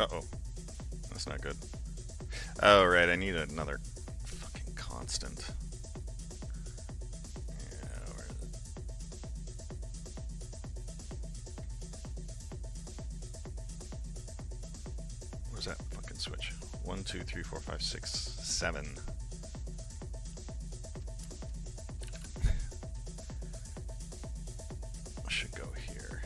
Uh-oh. That's not good. Oh, right, I need another fucking constant. Yeah, where is it? Where's that fucking switch? 1, 2, 3, 4, 5, 6, 7. Should go here.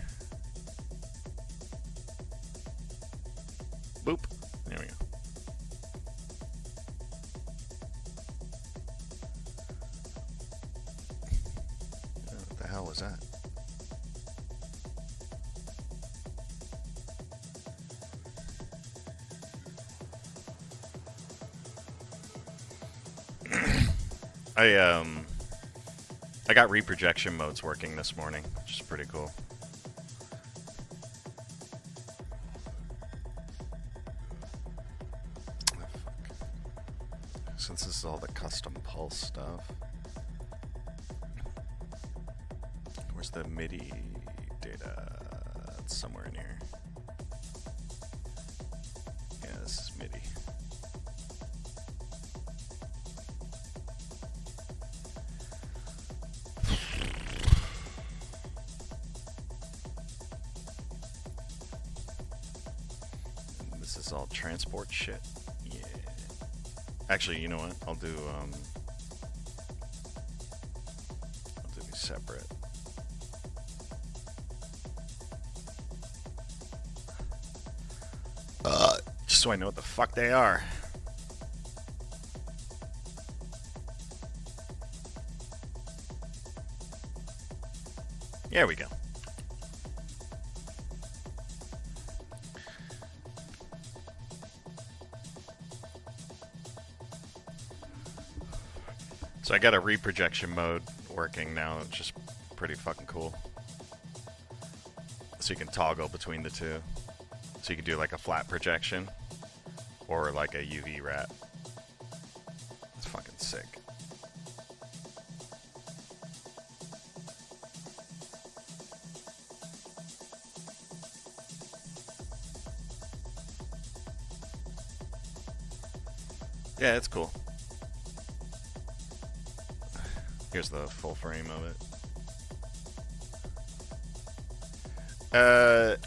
Boop. There we go. What the hell was that? I got reprojection modes working this morning, which is pretty cool. Oh, fuck. Since this is all the custom pulse stuff, where's the MIDI data? It's somewhere in here. Yeah, this is MIDI. This is all transport shit. Yeah. Actually, you know what? I'll do these separate. Just so I know what the fuck they are. There we go. So I got a reprojection mode working now. It's just pretty fucking cool. So you can toggle between the two. So you can do like a flat projection or like a UV wrap. It's fucking sick. Yeah, it's cool. Here's the full frame of it.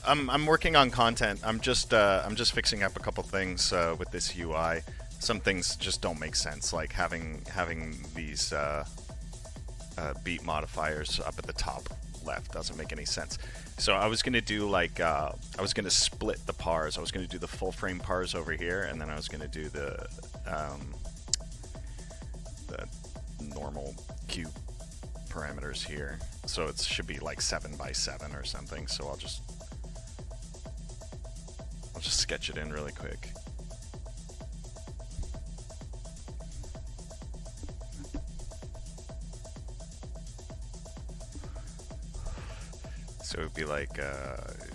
I'm working on content. I'm just fixing up a couple things with this UI. Some things just don't make sense, like having these beat modifiers up at the top left doesn't make any sense. So I was gonna do like I was gonna split the pars. I was gonna do the full frame pars over here, and then I was gonna do the normal cube parameters here. So it should be like 7 by 7 or something. So I'll just sketch it in really quick. So it would be like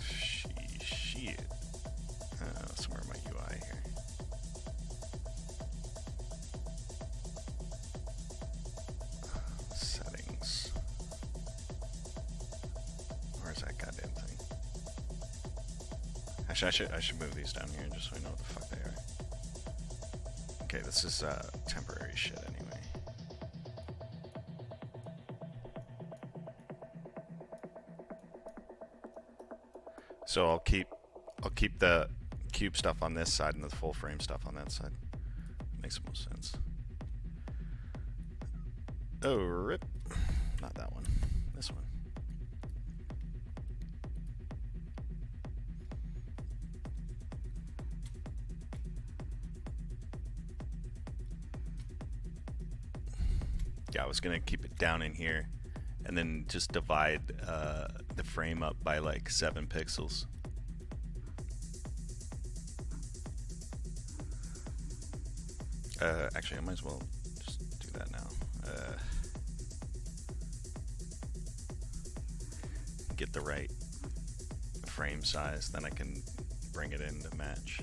shit. Somewhere in my UI here. Settings. Where's that goddamn thing? Actually, I should move these down here just so I know what the fuck they are. Okay, this is temporary shit anyway. So I'll keep the cube stuff on this side and the full frame stuff on that side. Makes the most sense. Oh, rip. Not that one. This one. Yeah, I was gonna keep it down in here and then just divide the frame up by like 7 pixels. Actually, I might as well just do that now. Get the right frame size, then I can bring it in to match.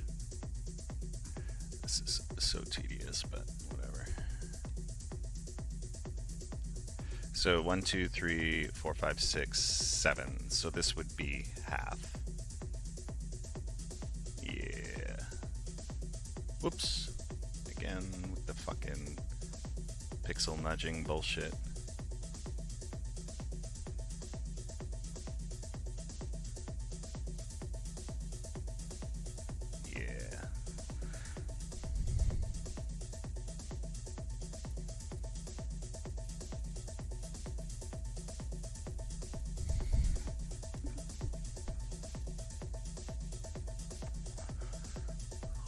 This is so tedious, but whatever. So 1, 2, 3, 4, 5, 6, 7. So this would be half. Yeah. Whoops. Again with the fucking pixel nudging bullshit. Yeah.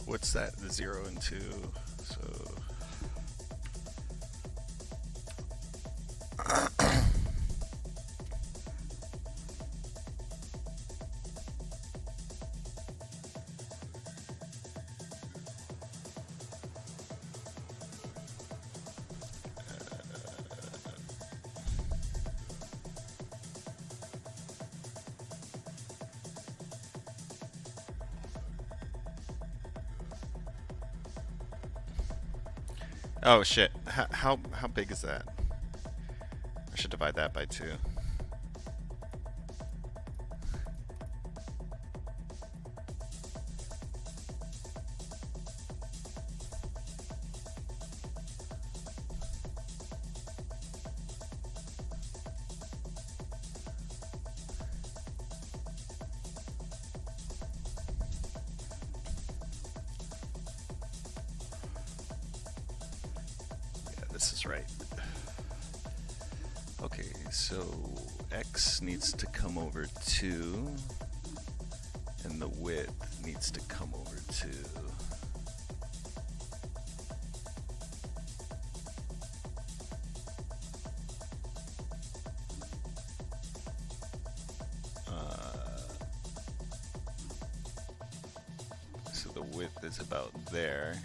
What's that? The 0 and 2. So oh shit. How big is that? I should divide that by 2. This is right. Okay, so X needs to come over 2, and the width needs to come over 2. So the width is about there.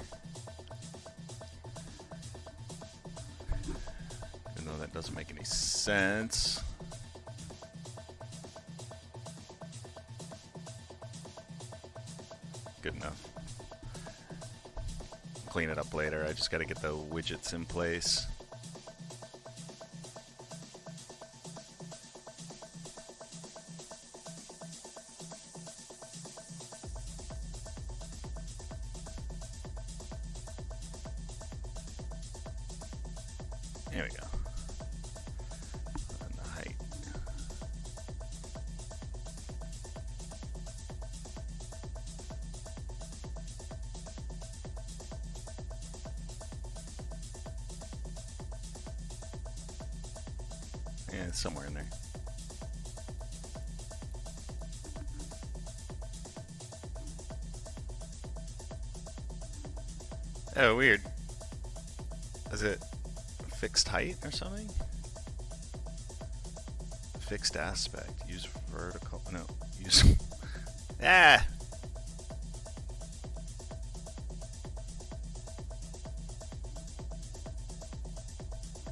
That doesn't make any sense. Good enough. Clean it up later. I just got to get the widgets in place. There we go. Yeah, it's somewhere in there. Oh, weird. Is it fixed height or something? Fixed aspect. Use vertical. No. Use. Ah!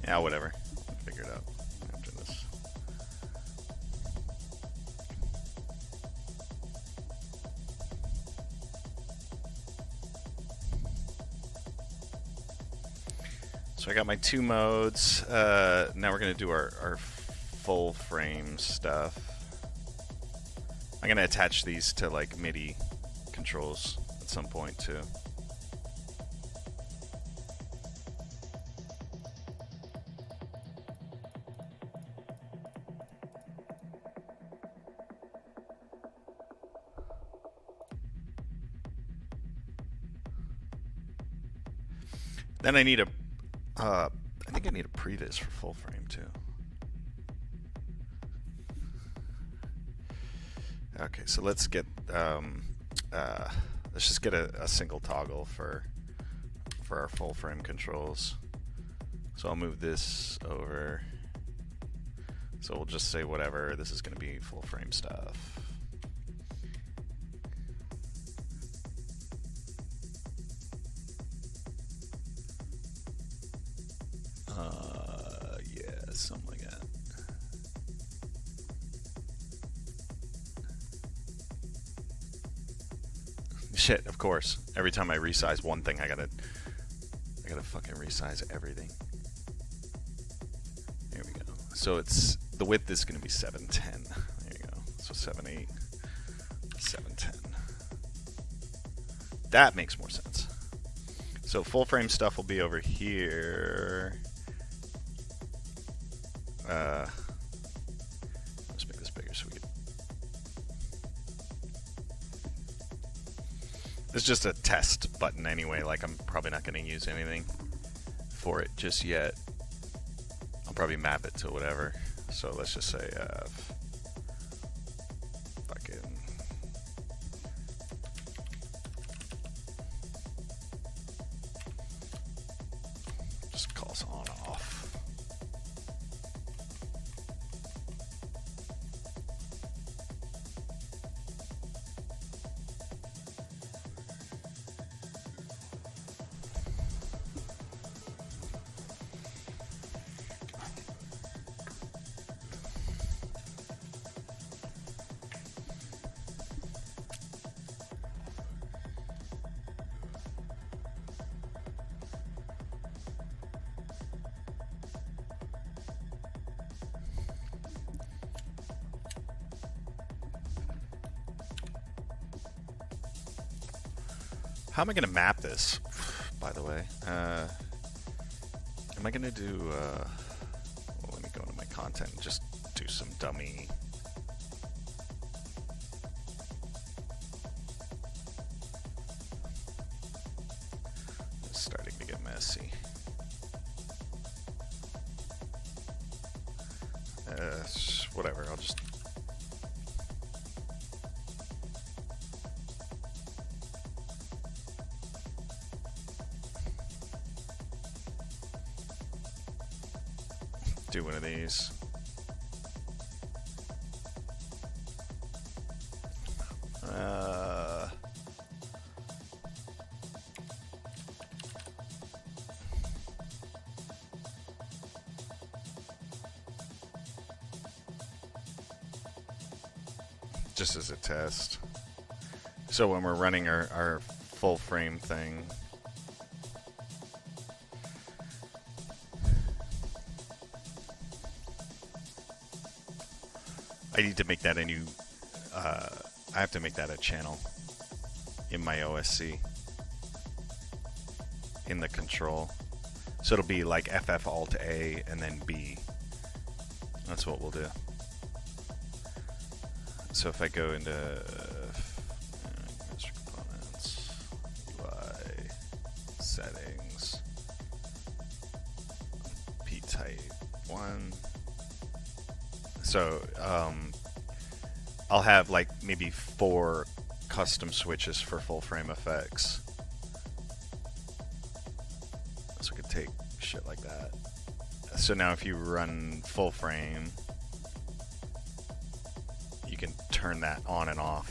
Yeah, whatever. I'll figure it out after this. So I got my 2 modes. Now we're going to do our full frame stuff. I'm going to attach these to like MIDI controls at some point too. Then I need a, I think I need a previs for full frame too. Okay, so let's get, let's just get a single toggle for our full frame controls. So I'll move this over. So we'll just say whatever, this is going to be full frame stuff. Yeah, something like that. Shit, of course. Every time I resize one thing, I gotta fucking resize everything. There we go. So it's, the width is gonna be 710. There you go. So 7.8, 710. That makes more sense. So full frame stuff will be over here. Let's make this bigger so we can. It's just a test button anyway. Like I'm probably not going to use anything for it just yet. I'll probably map it to whatever. So let's just say fucking. Just calls on off. How am I going to map this, by the way? Am I going to do... well, let me go into my content and just do some dummy... It's starting to get messy. Whatever, I'll just... do one of these. Just as a test. So when we're running our full frame thing, I need to make that a new, I have to make that a channel in my OSC, in the control. So it'll be like FF Alt A and then B. That's what we'll do. So if I go into master components, UI, settings, P-type 1. So I'll have like maybe 4 custom switches for full frame effects. So we could take shit like that. So now if you run full frame, you can turn that on and off.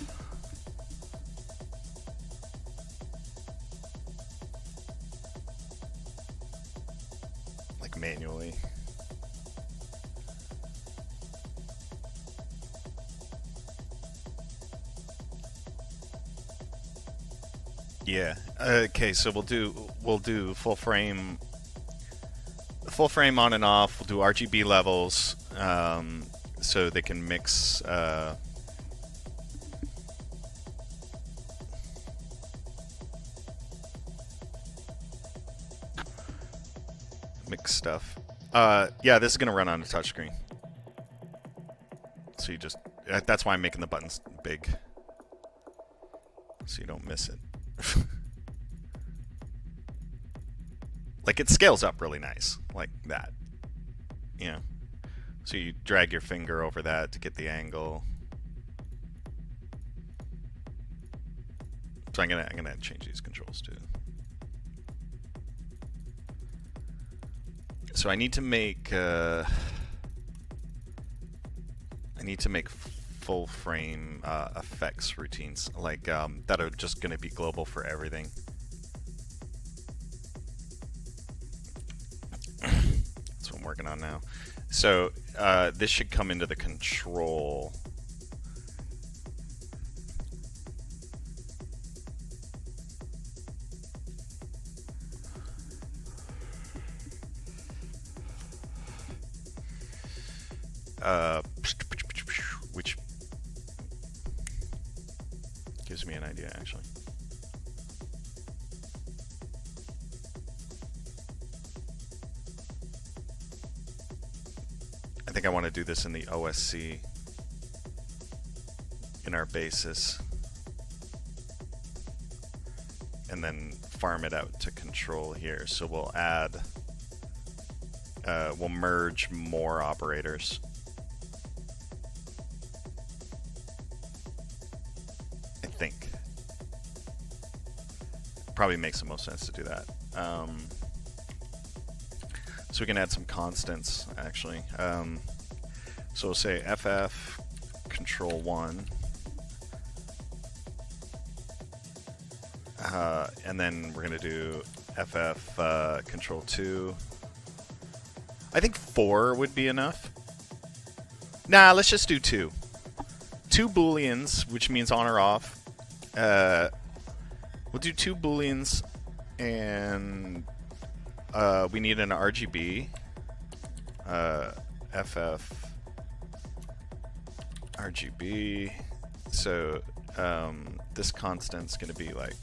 Like manually. Yeah. Okay, so we'll do full frame on and off. We'll do RGB levels, so they can mix stuff. Yeah, this is gonna run on a touchscreen. So you just that's why I'm making the buttons big, so you don't miss it. Like it scales up really nice, like that. You know, so you drag your finger over that to get the angle. So I'm gonna change these controls too. So I need to make full frame effects routines, like that are just gonna be global for everything. That's what I'm working on now. So this should come into the control. Which gives me an idea, actually. think I want to do this in the OSC in our basis, and then farm it out to control here. So we'll add, we'll merge more operators. I think. Probably makes the most sense to do that. So we can add some constants, actually. So we'll say ff control 1. And then we're going to do ff control 2. I think 4 would be enough. Nah, let's just do 2. 2 booleans, which means on or off. We'll do 2 booleans, and we need an RGB. ff RGB. So this constant's going to be like,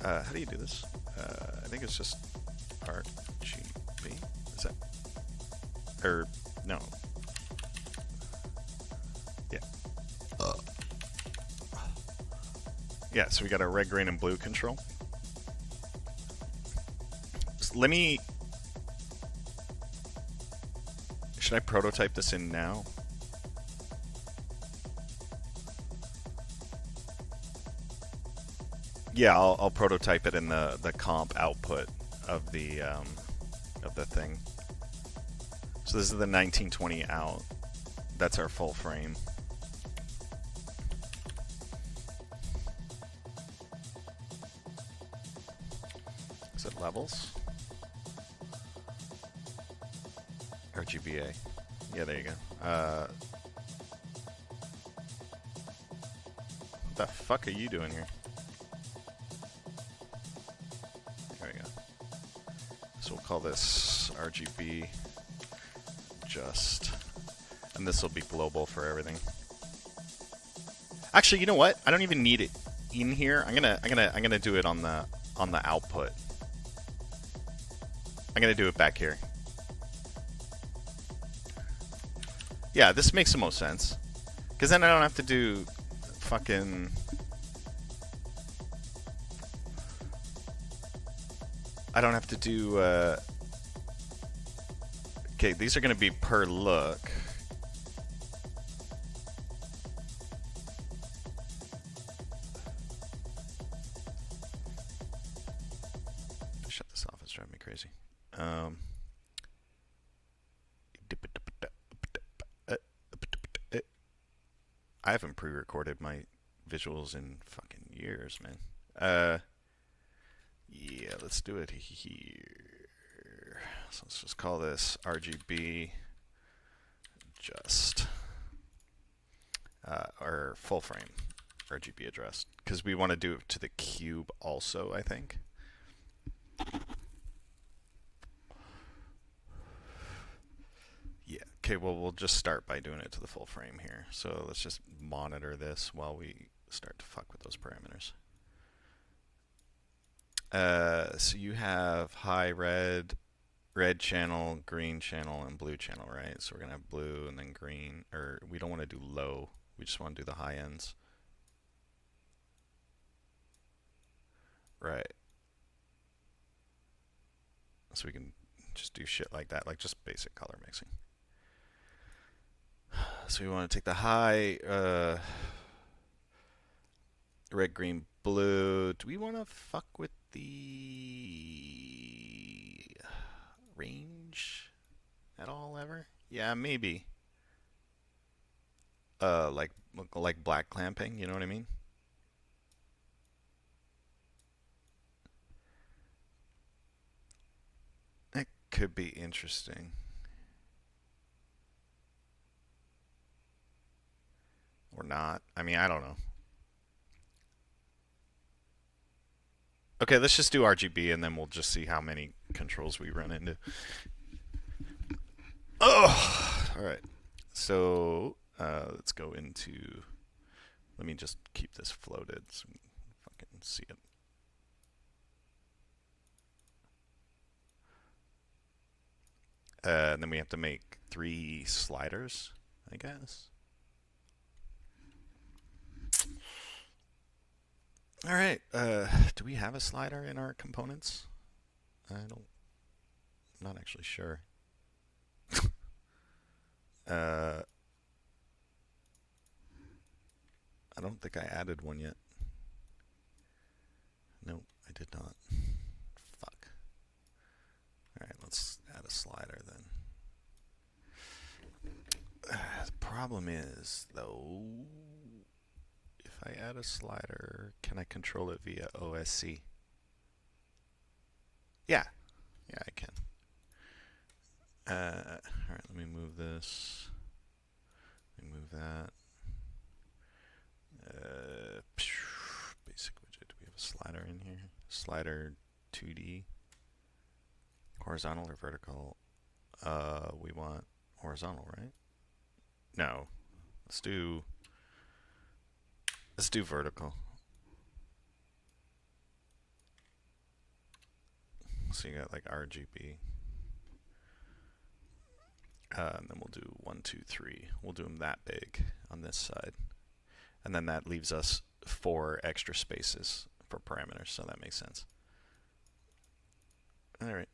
how do you do this? I think it's just RGB. Is that? Or no? Yeah. Yeah. So we got a red, green, and blue control. So let me. Should I prototype this in now? Yeah, I'll prototype it in the comp output of the thing. So this is the 1920 out. That's our full frame. Is it levels? RGBA. Yeah, there you go. What the fuck are you doing here? There we go. So we'll call this RGB just, and this will be global for everything. Actually, you know what? I don't even need it in here. I'm gonna do it on the output. I'm gonna do it back here. Yeah, this makes the most sense, because then I don't have to do fucking. I don't have to do. Okay, these are going to be per look. Shut this off. It's driving me crazy. I haven't pre-recorded my visuals in fucking years, man. Yeah, let's do it here. So let's just call this RGB just, or full frame RGB address, because we want to do it to the cube also, I think. Yeah, okay, well, we'll just start by doing it to the full frame here. So let's just monitor this while we start to fuck with those parameters. So you have high red channel, green channel, and blue channel, right? So we're going to have blue and then green, or we don't want to do low. We just want to do the high ends. Right. So we can just do shit like that, like just basic color mixing. So we want to take the high red, green, blue. Do we want to fuck with the range at all ever? Yeah, maybe. Like black clamping, you know what I mean? That could be interesting. Or not. I mean, I don't know. Okay, let's just do RGB and then we'll just see how many controls we run into. Oh, all right. So let's go into. Let me just keep this floated so we can fucking see it. And then we have to make 3 sliders, I guess. All right. Do we have a slider in our components? I'm not actually sure. I don't think I added one yet. No, I did not. Fuck. All right, let's add a slider then. The problem is, though, if I add a slider, can I control it via OSC? Yeah, I can. Alright, let me move this. Let me move that. Basic widget. Do we have a slider in here? Slider 2D. Horizontal or vertical? We want horizontal, right? No. Let's do vertical. So you got like RGB. And then we'll do 1, 2, 3. We'll do them that big on this side. And then that leaves us 4 extra spaces for parameters, so that makes sense. Alright.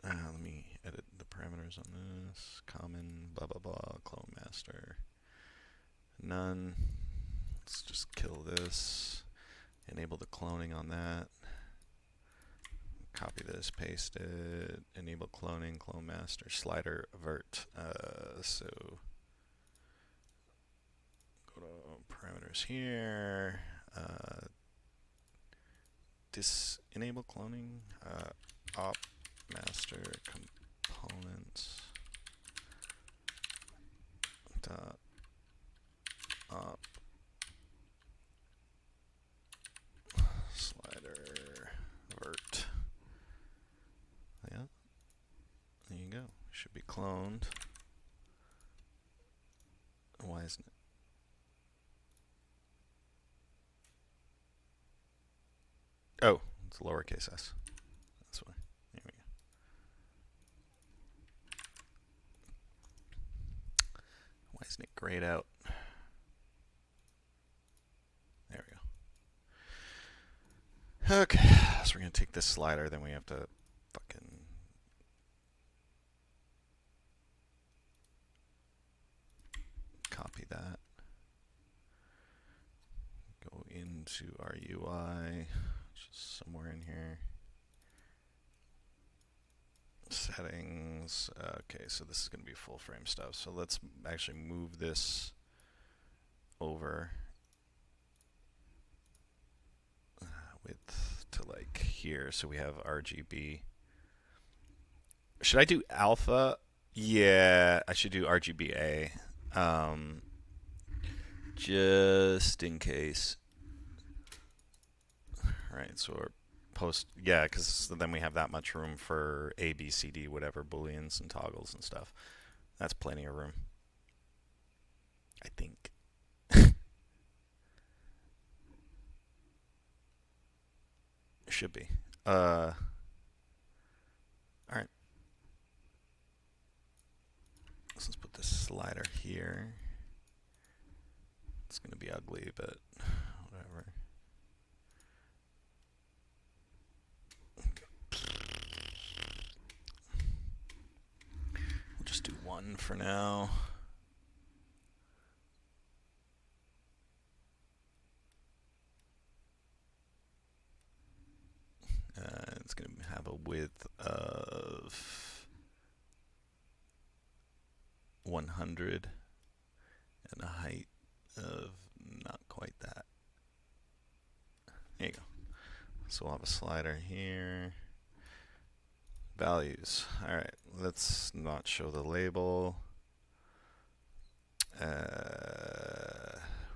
Let me edit the parameters on this. Common, blah, blah, blah, clone master. None. Let's just kill this. Enable the cloning on that. Copy this, paste it, enable cloning, clone master, slider, vert. So go to parameters here. Enable cloning, op master components dot op slider vert. Yeah, there you go. Should be cloned. Why isn't it? Oh, it's lowercase s. That's why. There we go. Why isn't it grayed out? There we go. Okay, so we're going to take this slider, then we have to fucking copy that. Go into our UI, which is somewhere in here. Settings. Okay, so this is going to be full frame stuff. So let's actually move this over width to like here, so we have RGB. Should I do alpha? Yeah, I should do RGBA. Just in case. Right, so we're yeah, because then we have that much room for A, B, C, D, whatever, booleans and toggles and stuff. That's plenty of room, I think. Should be. Alright. Let's put this slider here. It's going to be ugly, but whatever. We'll just do 1 for now. It's going to have a width of 100 and a height of not quite that. There you go. So we'll have a slider here. Values. Alright, let's not show the label.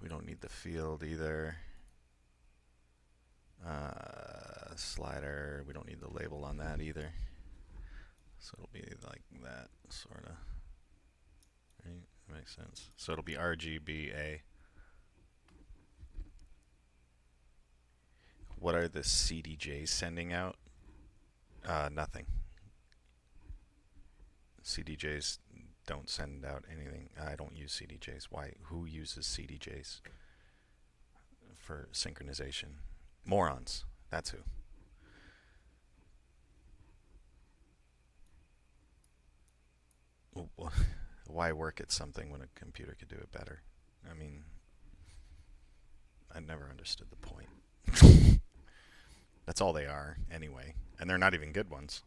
We don't need the field either. Slider, we don't need the label on that either. So it'll be like that, sort of. Right? That makes sense. So it'll be RGBA. What are the CDJs sending out? Nothing. CDJs don't send out anything. I don't use CDJs. Why? Who uses CDJs for synchronization? Morons. That's who. Why work at something when a computer could do it better? I mean, I never understood the point. That's all they are, anyway. And they're not even good ones.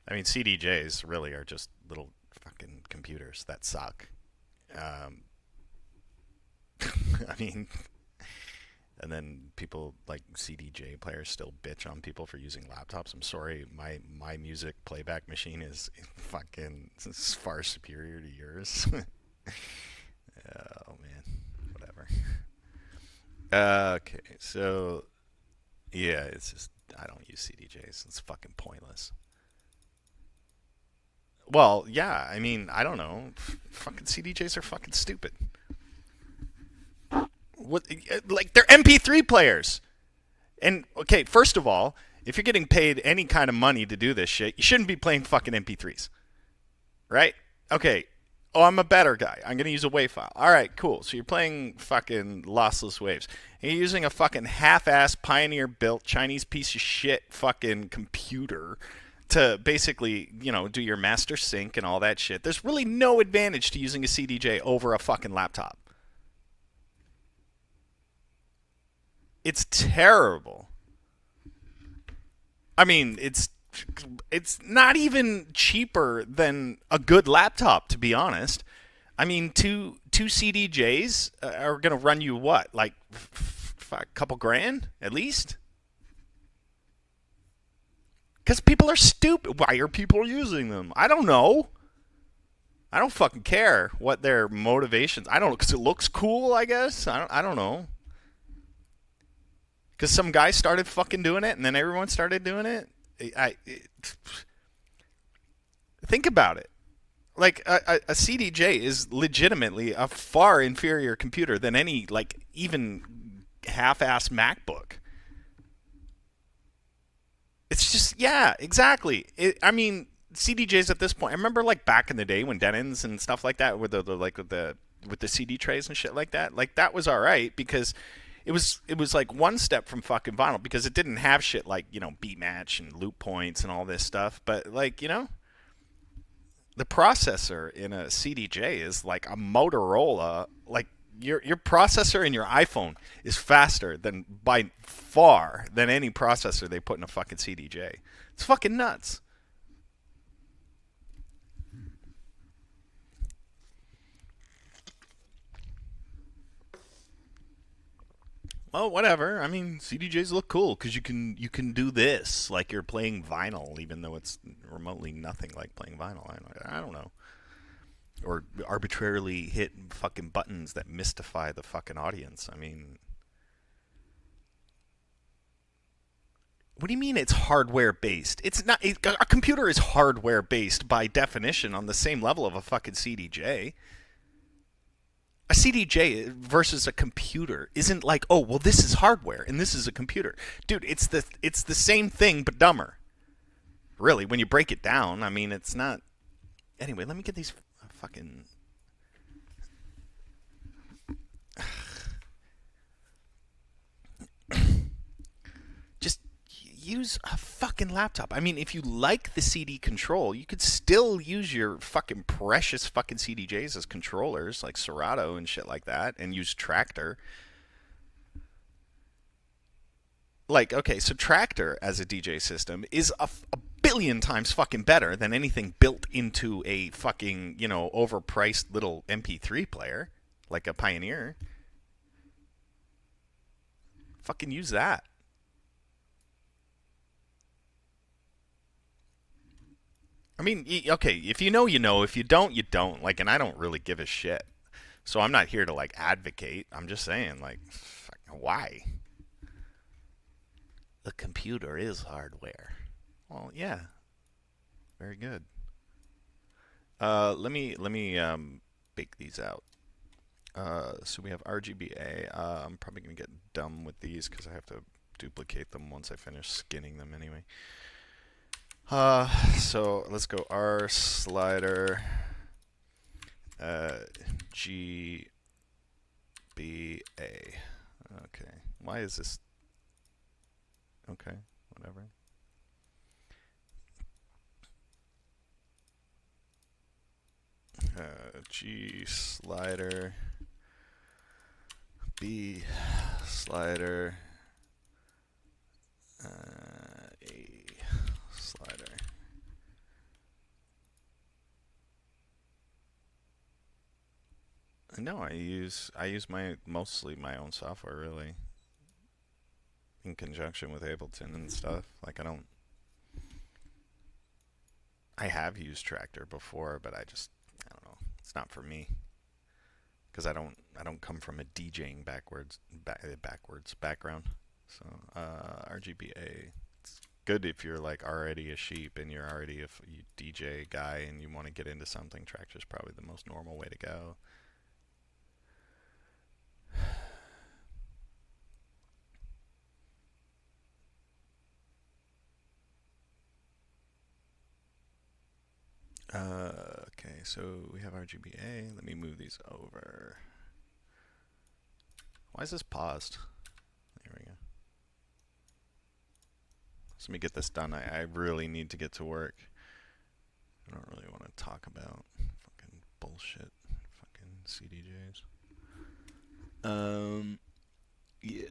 I mean, CDJs really are just little fucking computers that suck. I mean, and then people like CDJ players still bitch on people for using laptops. I'm sorry, my music playback machine is fucking far superior to yours. Oh man, whatever. Okay, so yeah, it's just I don't use CDJs. It's fucking pointless. Well, yeah, I mean, I don't know. Fucking CDJs are fucking stupid. What? Like they're MP3 players. And okay, first of all, if you're getting paid any kind of money to do this shit, you shouldn't be playing fucking MP3s, right? Okay. Oh, I'm a better guy. I'm gonna use a WAV file. All right, cool. So you're playing fucking lossless waves. And you're using a fucking half-ass Pioneer-built Chinese piece of shit fucking computer to basically, do your master sync and all that shit. There's really no advantage to using a CDJ over a fucking laptop. It's terrible. I mean, it's not even cheaper than a good laptop, to be honest. I mean, two CDJs are gonna run you what, like a couple grand at least? Because people are stupid. Why are people using them? I don't know. I don't fucking care what their motivations. I don't know, because it looks cool, I guess. I don't know. Because some guy started fucking doing it, and then everyone started doing it. Think about it. Like, a CDJ is legitimately a far inferior computer than any, like, even half-ass MacBook. It's just, yeah, exactly. I mean, CDJs at this point. I remember, like, back in the day when Denons and stuff like that, with the CD trays and shit like that. Like, that was all right because it was like one step from fucking vinyl because it didn't have shit like beat match and loop points and all this stuff. But like the processor in a CDJ is like a Motorola. Like your processor in your iPhone is faster than by far than any processor they put in a fucking CDJ. It's fucking nuts. Well, whatever. I mean, CDJs look cool because you can do this like you're playing vinyl, even though it's remotely nothing like playing vinyl. I don't know. Or arbitrarily hit fucking buttons that mystify the fucking audience. I mean, what do you mean it's hardware based? It's not. A computer is hardware based by definition on the same level of a fucking CDJ. A CDJ versus a computer isn't like, oh, well, this is hardware and this is a computer. Dude, it's the same thing but dumber. Really, when you break it down, I mean, it's not. Anyway, let me get these fucking. Just use a fucking laptop. I mean, if you like the CD control, you could still use your fucking precious fucking CDJs as controllers, like Serato and shit like that, and use Tractor. Like, okay, so Tractor as a DJ system is a billion times fucking better than anything built into a fucking, overpriced little MP3 player, like a Pioneer. Fucking use that. I mean, okay, if you know, you know. If you don't, you don't. Like, and I don't really give a shit. So I'm not here to, like, advocate. I'm just saying, like, why? The computer is hardware. Well, yeah. Very good. Let me bake these out. So we have RGBA. I'm probably gonna get dumb with these because I have to duplicate them once I finish skinning them anyway. So let's go R slider G B A. Okay. Why is this? Okay, whatever. G slider B slider A slider. No, I use mostly my own software really in conjunction with Ableton and stuff. Like I have used Tractor before, but I don't know. It's not for me because I don't come from a DJing backwards background. So RGBA, it's good if you're like already a sheep and you're already a DJ guy and you want to get into something. Tractor's probably the most normal way to go. Okay, so we have RGBA. Let me move these over. Why is this paused? There we go. So let me get this done. I really need to get to work. I don't really want to talk about fucking bullshit. Fucking CDJs. Yeah.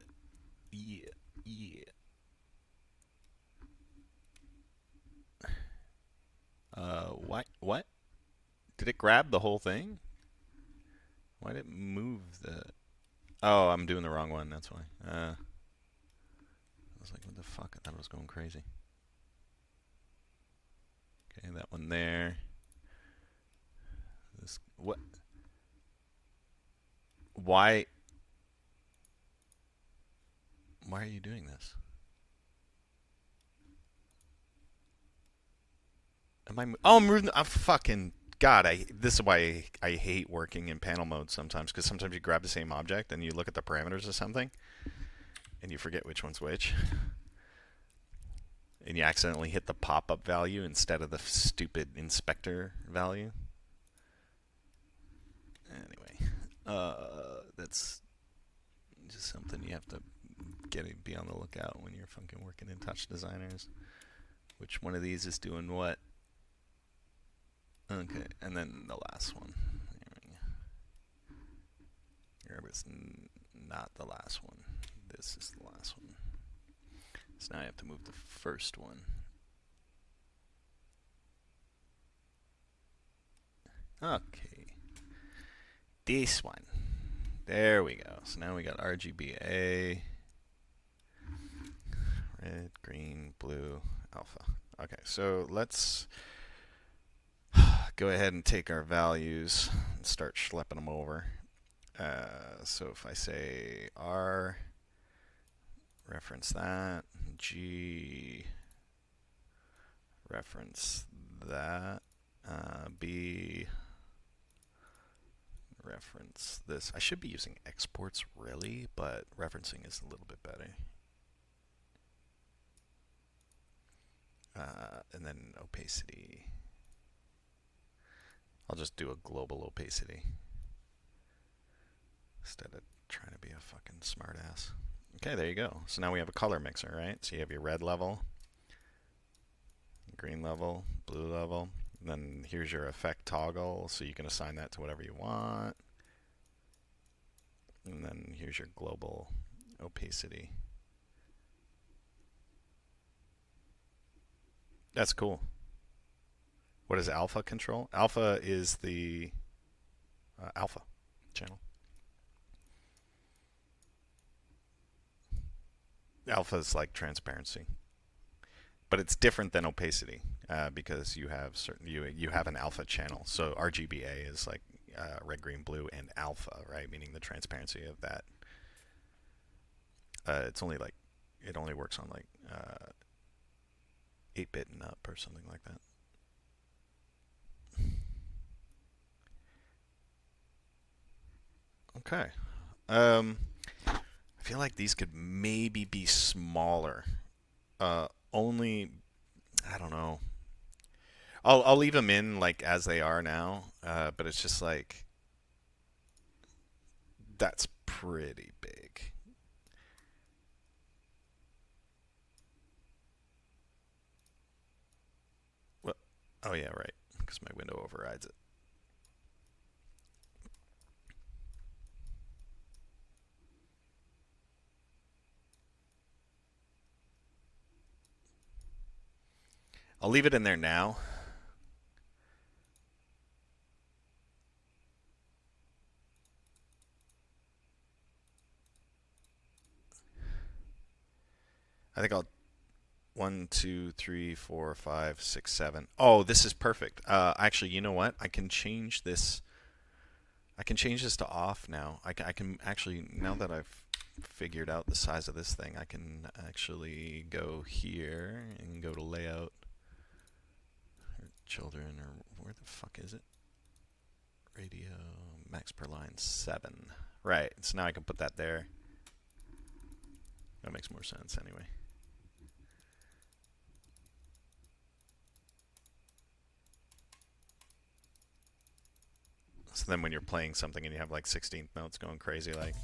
What? Did it grab the whole thing? Why did it move the... Oh, I'm doing the wrong one, that's why. I was like, what the fuck? I thought it was going crazy. Okay, that one there. This... What? Why... Why are you doing this? I'm moving... I'm fucking... God, this is why I hate working in panel mode sometimes, because sometimes you grab the same object and you look at the parameters of something, and you forget which one's which. And you accidentally hit the pop-up value instead of the stupid inspector value. Anyway, that's just something you have to be on the lookout when you're fucking working in touch designers. Which one of these is doing what? Okay, and then the last one. Here was not the last one. This is the last one. So now I have to move the first one. Okay. This one. There we go. So now we got RGBA. Red, green, blue, alpha. Okay, so let's go ahead and take our values and start schlepping them over. So if I say R, reference that, G, reference that, B, reference this. I should be using exports really, but referencing is a little bit better. And then opacity. I'll just do a global opacity instead of trying to be a fucking smartass. Okay, there you go. So now we have a color mixer, right? So you have your red level, green level, blue level. And then here's your effect toggle, so you can assign that to whatever you want. And then here's your global opacity. That's cool. What does alpha control? Alpha is the alpha channel. Alpha is like transparency, but it's different than opacity because you have you have an alpha channel. So RGBA is like red, green, blue, and alpha, right? Meaning the transparency of that. It's only like it only works on like 8-bit and up or something like that. Okay. I feel like these could maybe be smaller. Only I don't know. I'll leave them in like as they are now, but it's just like that's pretty big. Well, oh yeah, right, because my window overrides it. I'll leave it in there now. I think I'll 1, 2, 3, 4, 5, 6, 7. Oh, this is perfect. Actually, you know what? I can change this. I can change this to off now. I can actually, now that I've figured out the size of this thing, I can actually go here and go to layout or children or where the fuck is it? Radio max per line 7. Right. So now I can put that there. That makes more sense anyway. So then when you're playing something and you have like 16th notes going crazy, like.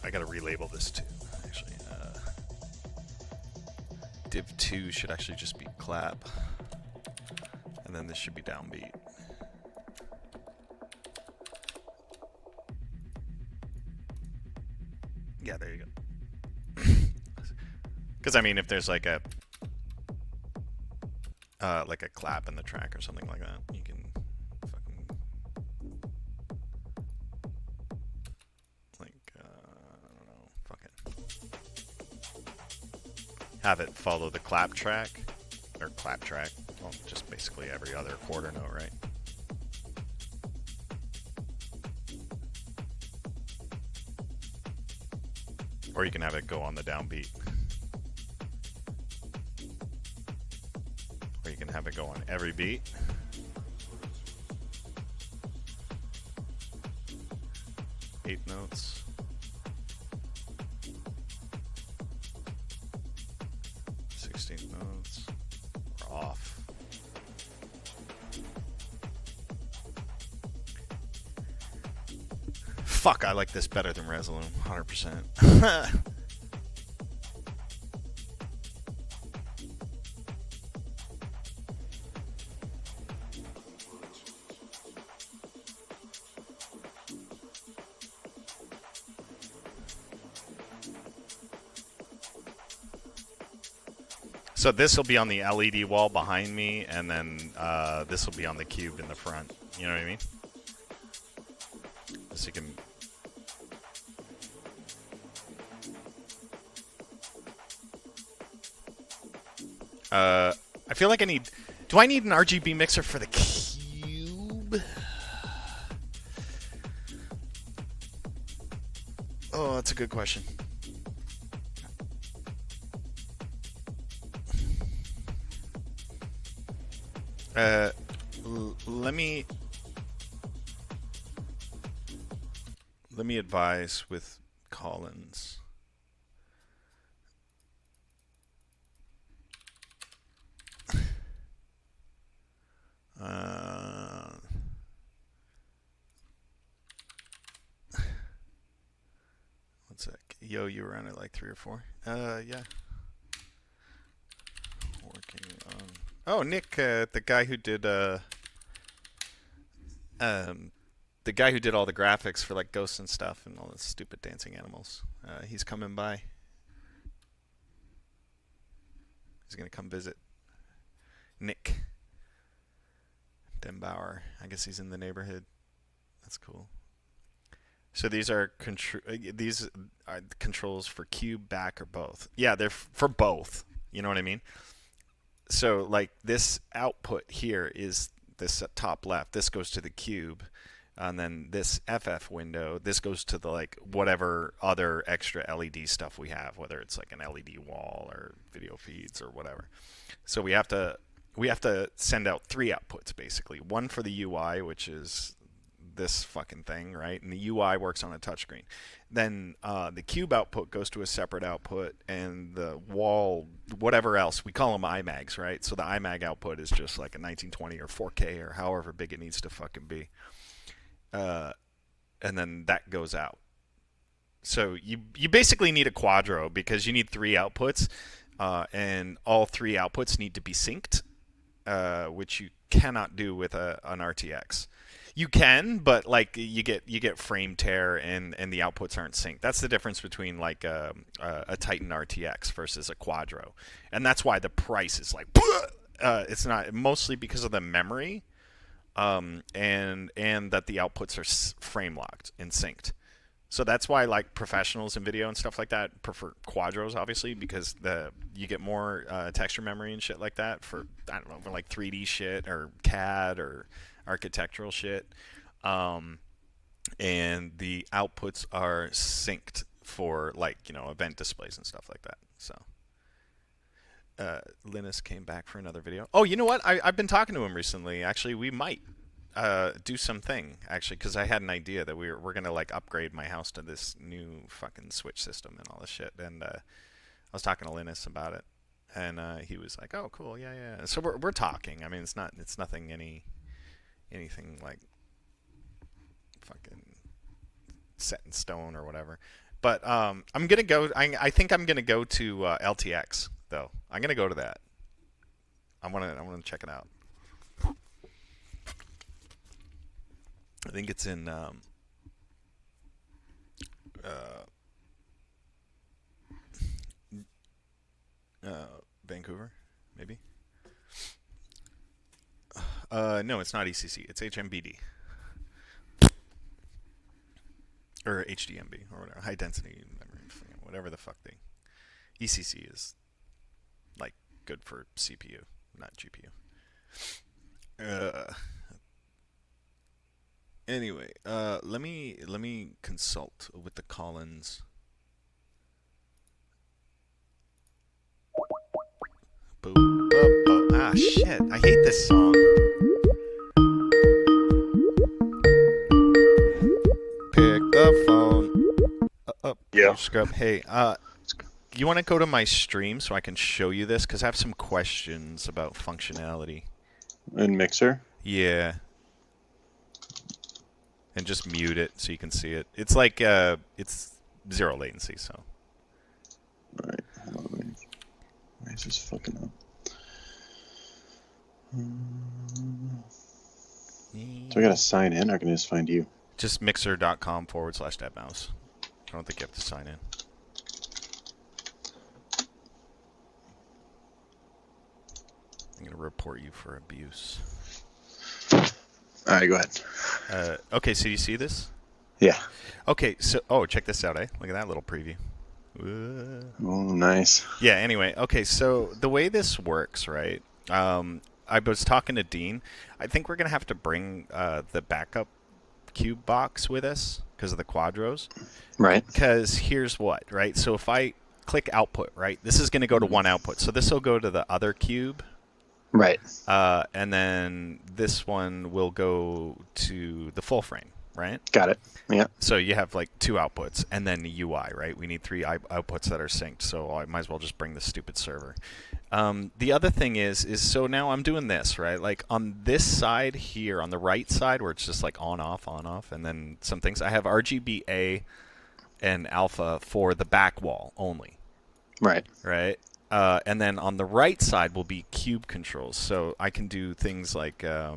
I gotta relabel this too, actually. Div 2 should actually just be clap. And then this should be downbeat. Yeah, there you go. Because I mean, if there's like a clap in the track or something like that, you can fucking like I don't know, fuck it. Have it follow the clap track or clap track. Well, just basically every other quarter note, right? Or you can have it go on the downbeat. Or you can have it go on every beat. Eight notes. Notes. We're off. Fuck, I like this better than Resolume, 100%. So this will be on the LED wall behind me, and then this will be on the cube in the front. You know what I mean? So you can. I feel like I need. Do I need an RGB mixer for the cube? Oh, that's a good question. Let me advise with Collins. One sec. Yo, you were on it like 3 or 4? Yeah. Working on. Oh, Nick, the guy who did the guy who did all the graphics for like ghosts and stuff and all the stupid dancing animals. He's coming by. He's gonna come visit. Nick Deadmau5. I guess he's in the neighborhood. That's cool. So these are controls for cube, back, or both. Yeah, they're for both. You know what I mean? So like this output here is this top left. This goes to the cube. And then this FF window, this goes to the like whatever other extra LED stuff we have, whether it's like an LED wall or video feeds or whatever. So we have to send out 3 outputs basically. One for the UI, which is this fucking thing, right? And the UI works on a touchscreen. Then the cube output goes to a separate output, and the wall, whatever else, we call them iMags, right? So the iMag output is just like a 1920 or 4K or however big it needs to fucking be. And then that goes out. So you basically need a quadro because you need 3 outputs, and all 3 outputs need to be synced, which you cannot do with an RTX. You can, but like you get frame tear and the outputs aren't synced. That's the difference between like a Titan RTX versus a quadro, and that's why the price is like it's not, mostly because of the memory. And that the outputs are frame locked and synced. So that's why like professionals in video and stuff like that prefer quadros, obviously, because you get more texture memory and shit like that for, I don't know, for like 3D shit or CAD or architectural shit. And the outputs are synced for like, event displays and stuff like that. So Linus came back for another video. Oh, you know what? I've been talking to him recently. Actually, we might do something, actually, because I had an idea that we're going to like upgrade my house to this new fucking switch system and all this shit. And I was talking to Linus about it, and he was like, "Oh, cool, yeah." So we're talking. I mean, it's nothing anything like fucking set in stone or whatever. But I'm gonna go. I think I'm gonna go to LTX though. I'm gonna go to that. I wanna check it out. I think it's in Vancouver, maybe. No, it's not ECC. It's HMBD. Or HDMB, or whatever. High density memory, whatever the fuck they... ECC is, like, good for CPU, not GPU. Anyway, let me consult with the Collins. Boo, boo, boo. Ah, shit. I hate this song. Pick the phone. Yeah. Scrub. Hey, you want to go to my stream so I can show you this? Because I have some questions about functionality. In Mixer? Yeah. And just mute it so you can see it. It's like, it's 0 latency, so. Alright. Why is this fucking up? So I gotta sign in, or can I just find you? Just mixer.com/Deadmau5. I don't think you have to sign in. I'm going to report you for abuse. Alright, go ahead. Okay, so you see this? Yeah. Okay, so, check this out, eh? Look at that little preview. Oh, nice. Yeah, anyway, okay, so the way this works, right? I was talking to Dean. I think we're going to have to bring the backup cube box with us because of the quadros. Right. Because here's what, right? So if I click output, right, this is going to go to one output. So this will go to the other cube. Right. And then this one will go to the full frame, right? Got it. Yeah. So you have like 2 outputs and then the UI, right? We need 3 outputs that are synced, so I might as well just bring the stupid server. The other thing is so now I'm doing this, right? Like on this side here, on the right side where it's just like on, off, and then some things, I have RGBA and alpha for the back wall only. Right. Right? And then on the right side will be cube controls. So I can do things like I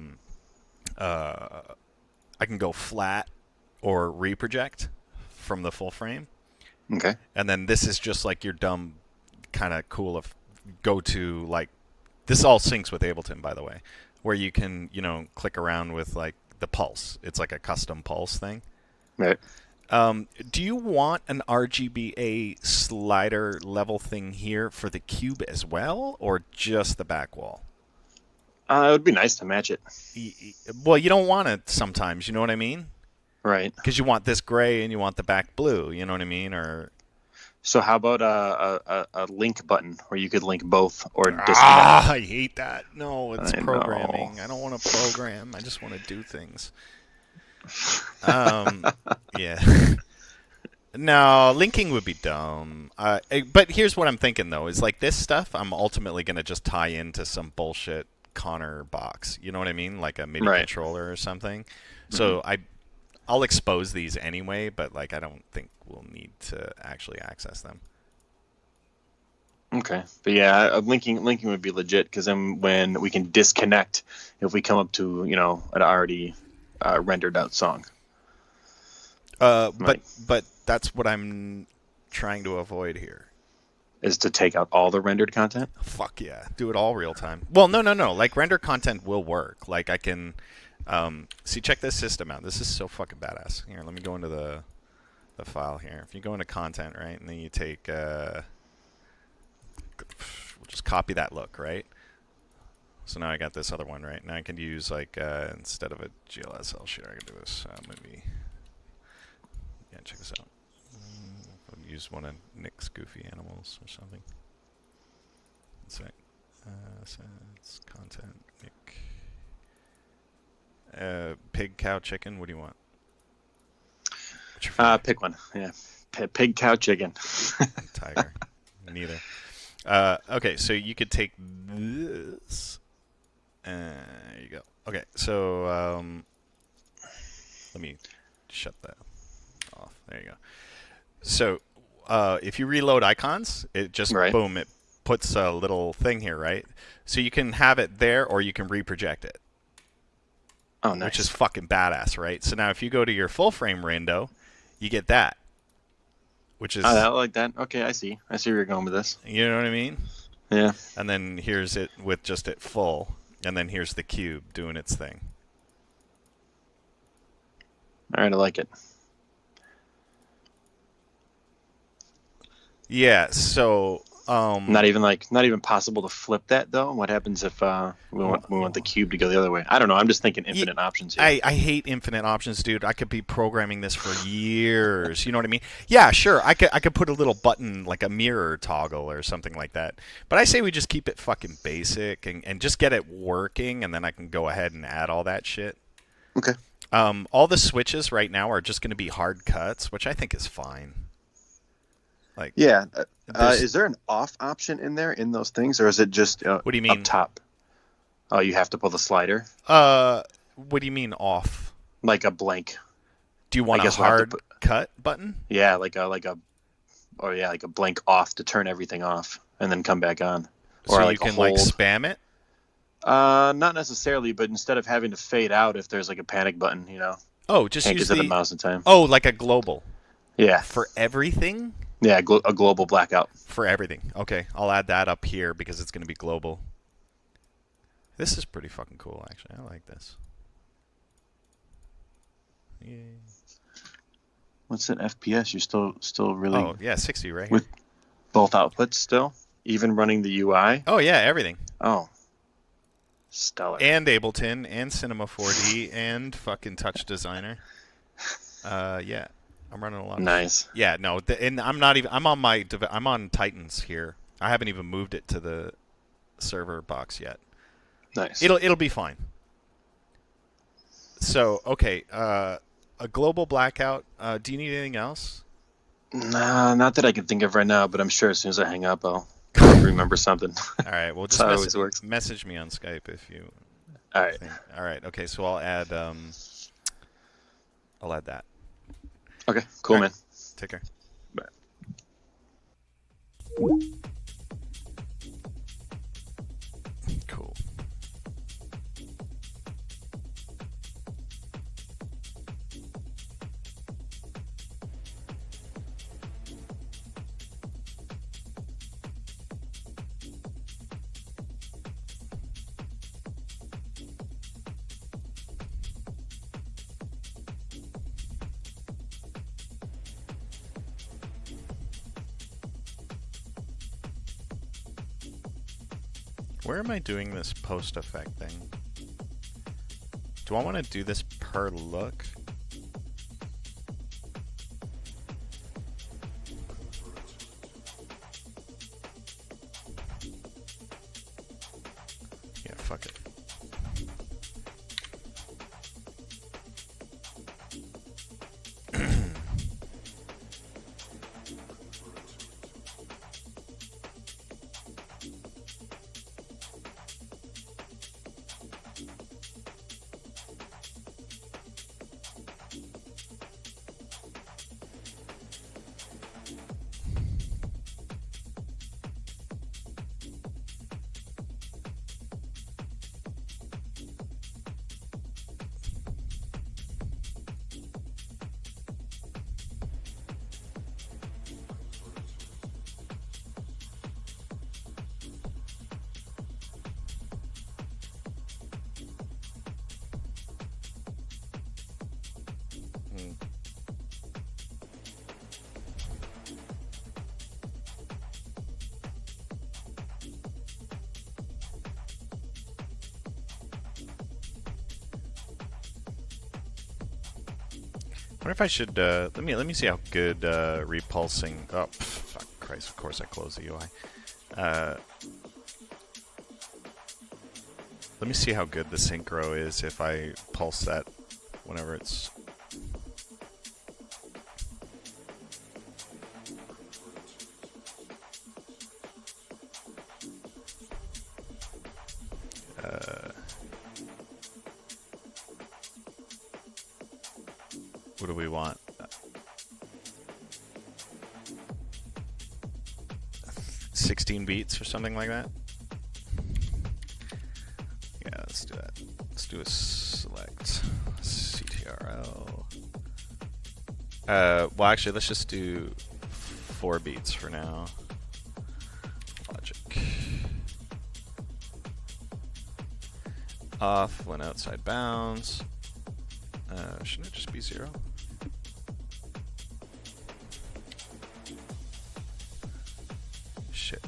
can go flat or reproject from the full frame. Okay. And then this is just like your dumb kind of cool of go to, like, this all syncs with Ableton, by the way, where you can, click around with like the pulse. It's like a custom pulse thing. Right. Do you want an RGBA slider level thing here for the cube as well, or just the back wall? It would be nice to match it. Well, you don't want it sometimes. You know what I mean? Right. Because you want this gray and you want the back blue. You know what I mean? Or So how about a link button where you could link both or disconnect? I hate that. No, it's I programming. know. I don't want to program. I just want to do things. Yeah. No, linking would be dumb. But here's what I'm thinking though: is like this stuff. I'm ultimately gonna just tie into some bullshit Connor box. You know what I mean? Like a MIDI Right. controller or something. So I'll expose these anyway, but like I don't think we'll need to actually access them. Okay, but yeah, linking would be legit because then when we can disconnect if we come up to an already rendered out song. But that's what I'm trying to avoid here. Is to take out all the rendered content. Fuck yeah, do it all real time. Well, no. Like render content will work. Like I can see. Check this system out. This is so fucking badass. Here, let me go into the file here. If you go into content, right, and then you take we'll just copy that look, right? So now I got this other one, right? Now I can use like instead of a GLSL shit, I can do this movie. Yeah, check this out. I'll use one of Nick's Goofy Animals or something. Let's see. So it's content, Nick. Pig, cow, chicken. What do you want? Pick one. Yeah, pig, cow, chicken. Tiger. Neither. Okay, so you could take this. There you go. Okay, so let me shut that off. There you go. So if you reload icons, it just boom, it puts a little thing here, right? So you can have it there, or you can reproject it. Oh, nice. Which is fucking badass, right? So now if you go to your full frame window, you get that. Which is I like that. Okay, I see where you're going with this. You know what I mean? Yeah. And then here's it with just it full, and then here's the cube doing its thing. All right, I like it. Yeah, so not even possible to flip that though. What happens if we want the cube to go the other way? I don't know. I'm just thinking infinite options here. I hate infinite options, dude. I could be programming this for years. You know what I mean? Yeah, sure. I could put a little button like a mirror toggle or something like that. But I say we just keep it fucking basic and just get it working, and then I can go ahead and add all that shit. Okay. All the switches right now are just going to be hard cuts, which I think is fine. Like, yeah, is there an off option in there in those things, or is it just what do you mean up top? Oh, you have to pull the slider. What do you mean off? Like a blank. Do you want a hard cut button? Yeah, like a blank off to turn everything off and then come back on. Or so like you can like spam it. Not necessarily, but instead of having to fade out, if there's like a panic button, Oh, just use the mouse in time. Oh, like a global. Yeah. For everything. Yeah, a global blackout. For everything. Okay, I'll add that up here because it's going to be global. This is pretty fucking cool, actually. I like this. Yay. What's that FPS? You're still really... Oh, yeah, 60 right here. With both outputs still? Even running the UI? Oh, yeah, everything. Oh. Stellar. And Ableton, and Cinema 4D, and fucking Touch Designer. Yeah. I'm running a lot. Nice. Yeah, no, and I'm not even. I'm on Titans here. I haven't even moved it to the server box yet. Nice. It'll be fine. So okay, a global blackout. Do you need anything else? Nah, not that I can think of right now. But I'm sure as soon as I hang up, I'll remember something. All right. Well, just message me on Skype if you. All right. All right. Okay. So I'll add that. Okay, cool, man. Take care. Bye. Cool. Where am I doing this post effect thing? Do I want to do this per look? Yeah, fuck it. I wonder if I should let me see how good repulsing. Oh, fuck Christ! Of course I closed the UI. Let me see how good the synchro is if I pulse that whenever it's. What do we want? 16 beats or something like that? Yeah, let's do that. Let's do a select CTRL. Well, actually, let's just do 4 beats for now. Logic. Off when outside bounds. Shouldn't it just be 0? Shit.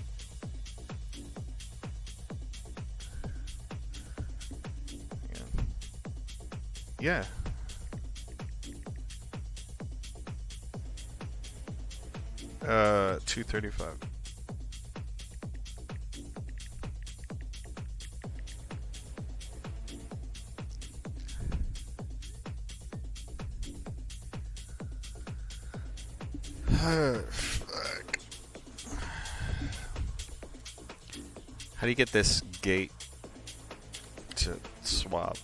Yeah. 235. Fuck. How do you get this gate to swap?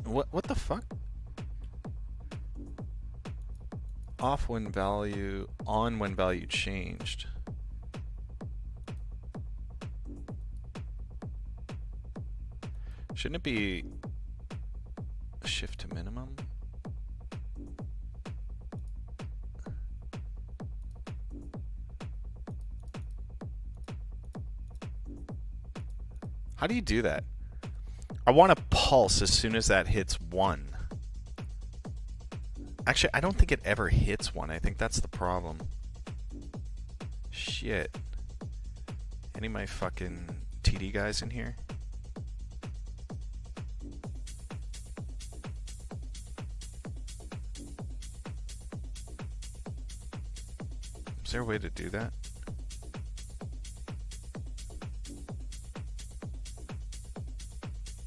What the fuck? Off when value, on when value changed. Shouldn't it be shift to minimum? How do you do that? I want to pulse as soon as that hits 1. Actually, I don't think it ever hits 1. I think that's the problem. Shit. Any of my fucking TD guys in here? Is there a way to do that?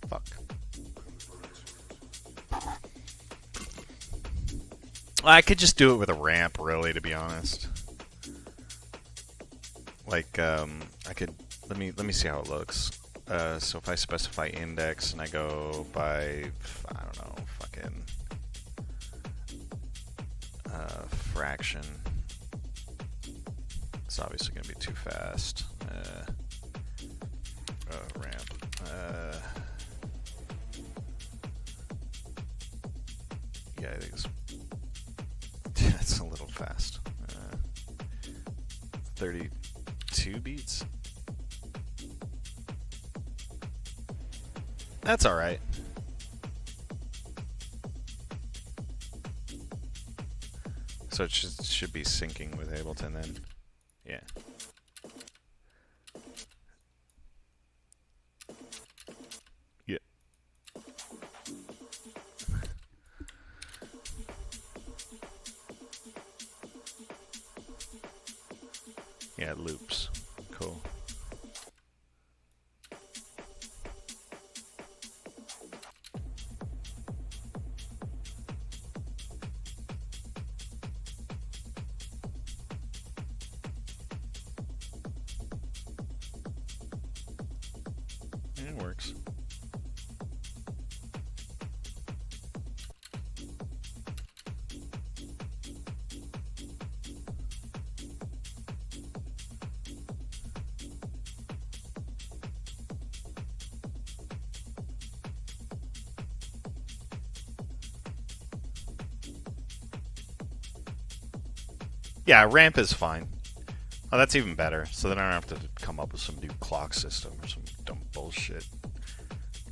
Fuck. I could just do it with a ramp, really, to be honest. Like, I could. Let me see how it looks. So if I specify index and I go by, I don't know, fucking fraction. It's obviously going to be too fast. Ramp. Yeah, I think it's a little fast. 32 beats. That's all right. So it should be syncing with Ableton then. Yeah. Yeah. Yeah, it loops. Cool. It works. Yeah, ramp is fine. Oh, that's even better. So then I don't have to come up with some new clock system or some dumb bullshit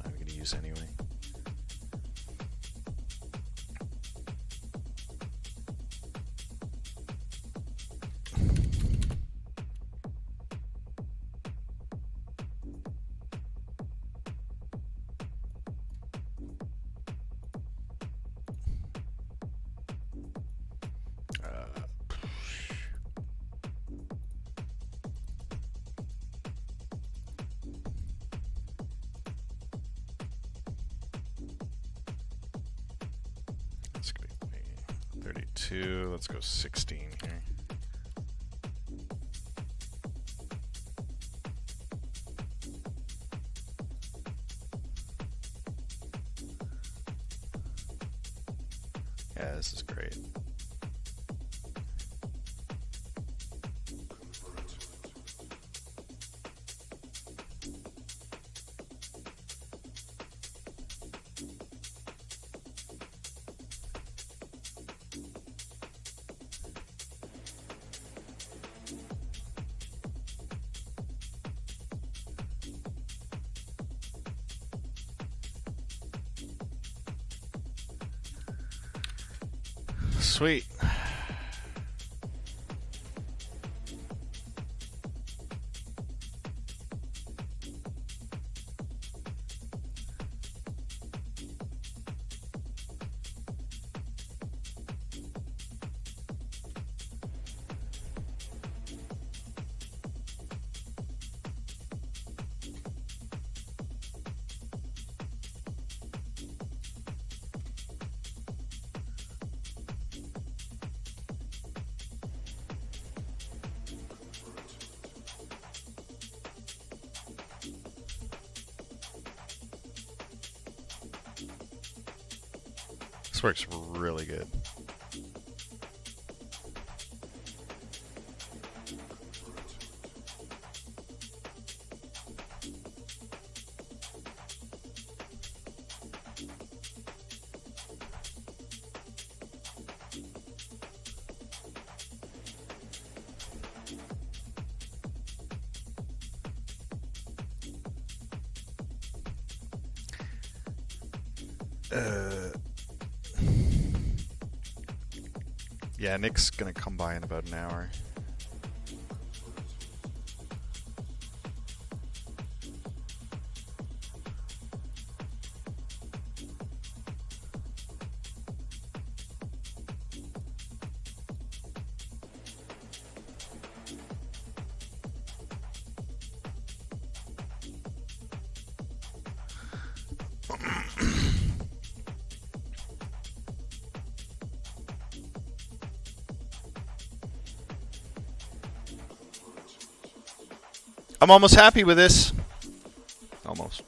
I'm going to use anyway. That's going to be 32. Let's go 16 here. Yeah, this is great. Sweet. This works really good. Yeah, Nick's gonna come by in about an hour. I'm almost happy with this. Almost.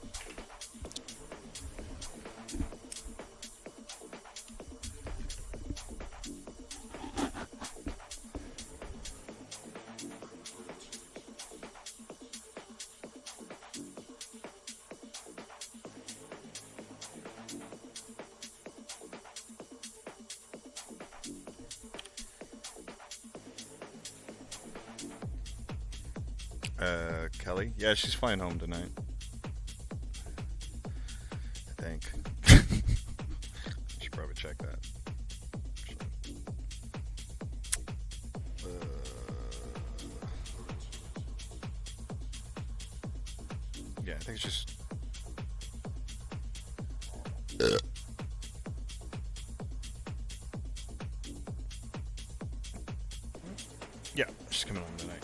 Kelly? Yeah, she's flying home tonight. I think. I should probably check that. Yeah, I think it's just. Yeah, just coming on tonight.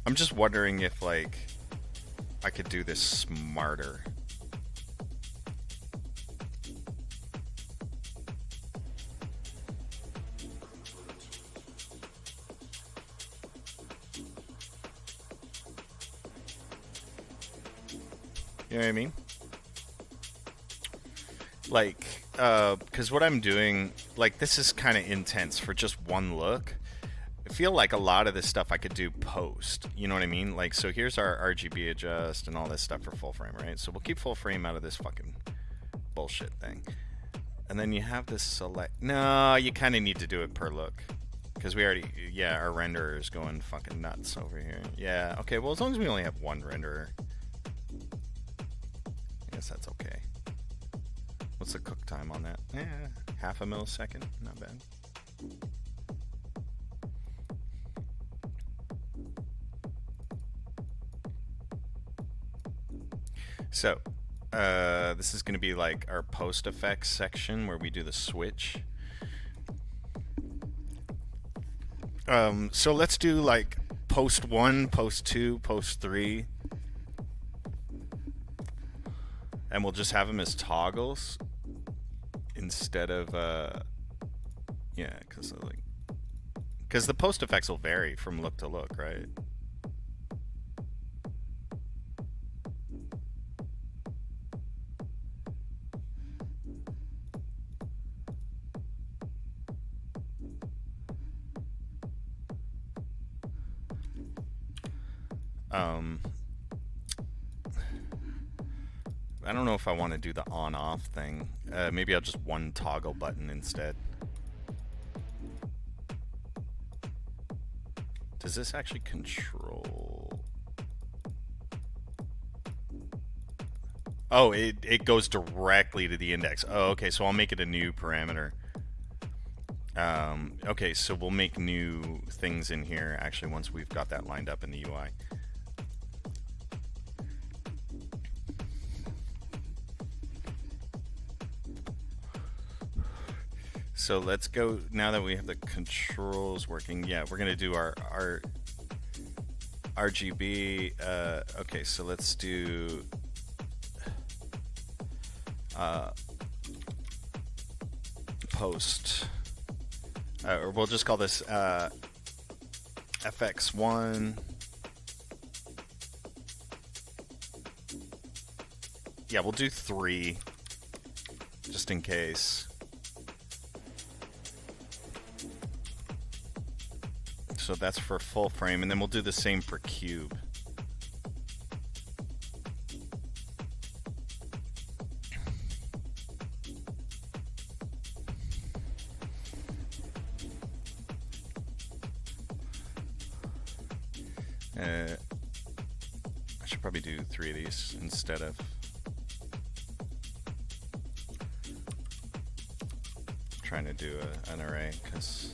I'm just wondering if, like, I could do this smarter. You know what I mean? Like, because what I'm doing, like, this is kind of intense for just one look. I feel like a lot of this stuff I could do post. You know what I mean? Like, so here's our RGB adjust and all this stuff for full frame, right? So we'll keep full frame out of this fucking bullshit thing. And then you have this select. No, you kind of need to do it per look. Because we already, yeah, our renderer is going fucking nuts over here. Yeah, okay, well, as long as we only have one renderer, I guess that's okay. What's the cook time on that? Half a millisecond, not bad. So, this is going to be like our post effects section where we do the switch. So let's do like post 1, post 2, post 3. And we'll just have them as toggles instead of, yeah, because the post effects will vary from look to look, right? I don't know if I want to do the on-off thing. Maybe I'll just one toggle button instead. Does this actually control? Oh, it goes directly to the index. Oh, okay, so I'll make it a new parameter. Okay, so we'll make new things in here, actually, once we've got that lined up in the UI. So let's go, now that we have the controls working, yeah, we're going to do our RGB. Okay, so let's do post. Or we'll just call this FX1. Yeah, we'll do 3, just in case. So that's for full frame, and then we'll do the same for cube. I should probably do 3 of these instead of trying to do an array, because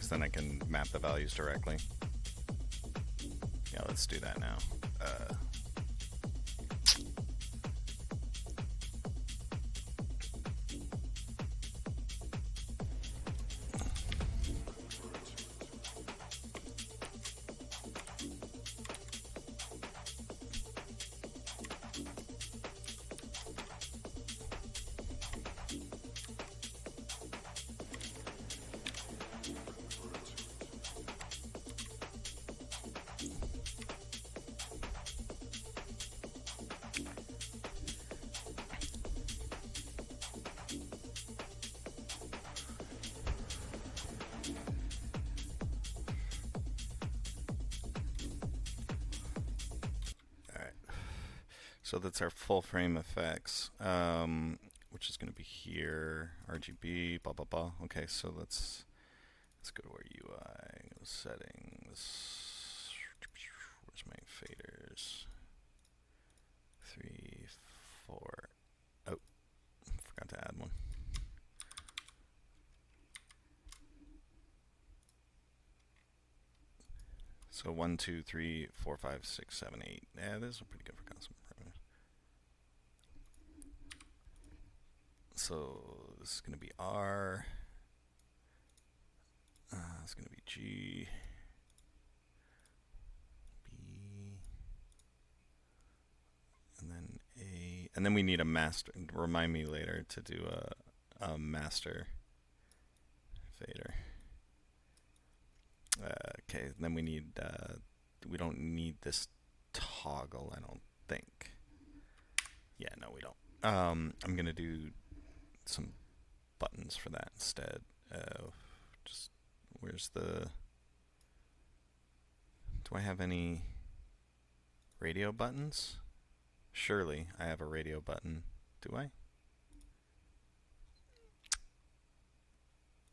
then I can map the values directly. Yeah, let's do that now. So that's our full frame effects, which is going to be here, RGB, blah, blah, blah. Okay, so let's go to our UI, settings, Where's my faders? 3, 4. Oh, forgot to add one. So 1, 2, 3, 4, 5, 6, 7, 8. Yeah, this is pretty good for custom programming. So this is going to be R. It's going to be G. B. And then A. And then we need a master. Remind me later to do a master fader. Okay, then we need, we don't need this toggle, I don't think. Yeah, no, we don't. I'm going to do some buttons for that instead. Just, where's the, do I have any radio buttons? Surely I have a radio button. Do I?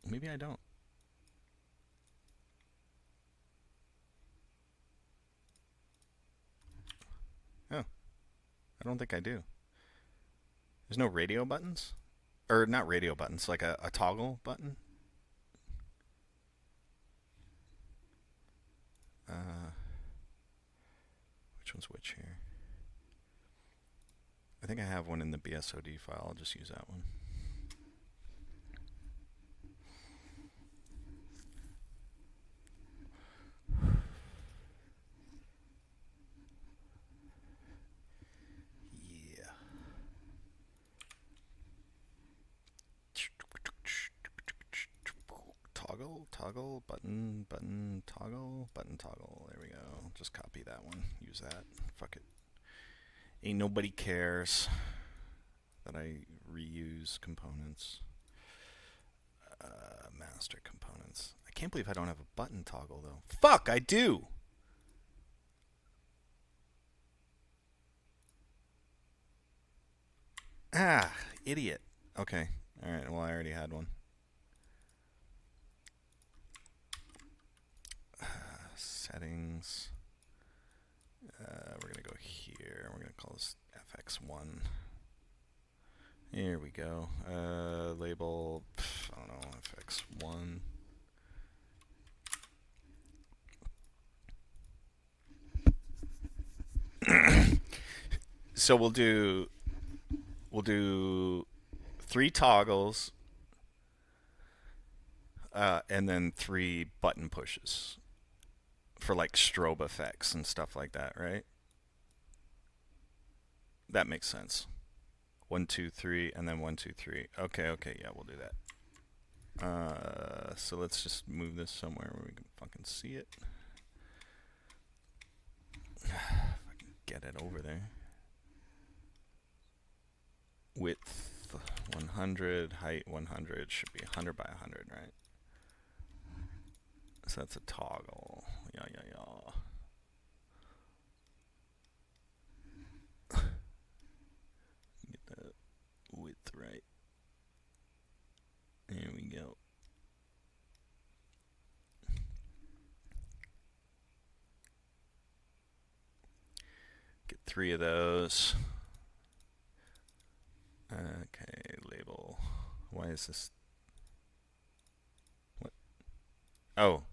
Maybe I don't. Oh, I don't think I do. There's no radio buttons? Or not radio buttons, like a toggle button? Which one's which here? I think I have one in the BSOD file. I'll just use that one. Toggle, button, toggle. There we go. Just copy that one. Use that. Fuck it. Ain't nobody cares that I reuse components. Master components. I can't believe I don't have a button toggle, though. Fuck, I do! Ah, idiot. Okay. Alright, well, I already had one. Settings. We're going to go here. We're going to call this FX1. Here we go. Label, I don't know, FX1. So we'll do 3 toggles and then 3 button pushes for like strobe effects and stuff like that, right? That makes sense. 1, 2, 3, and then 1, 2, 3. Okay, yeah, we'll do that. So let's just move this somewhere where we can fucking see it. If I can get it over there. Width 100, height 100, should be 100 by 100, right? So that's a toggle. Yeah. Get the width right. There we go. Get 3 of those. Okay, label. Why is this? What? Oh,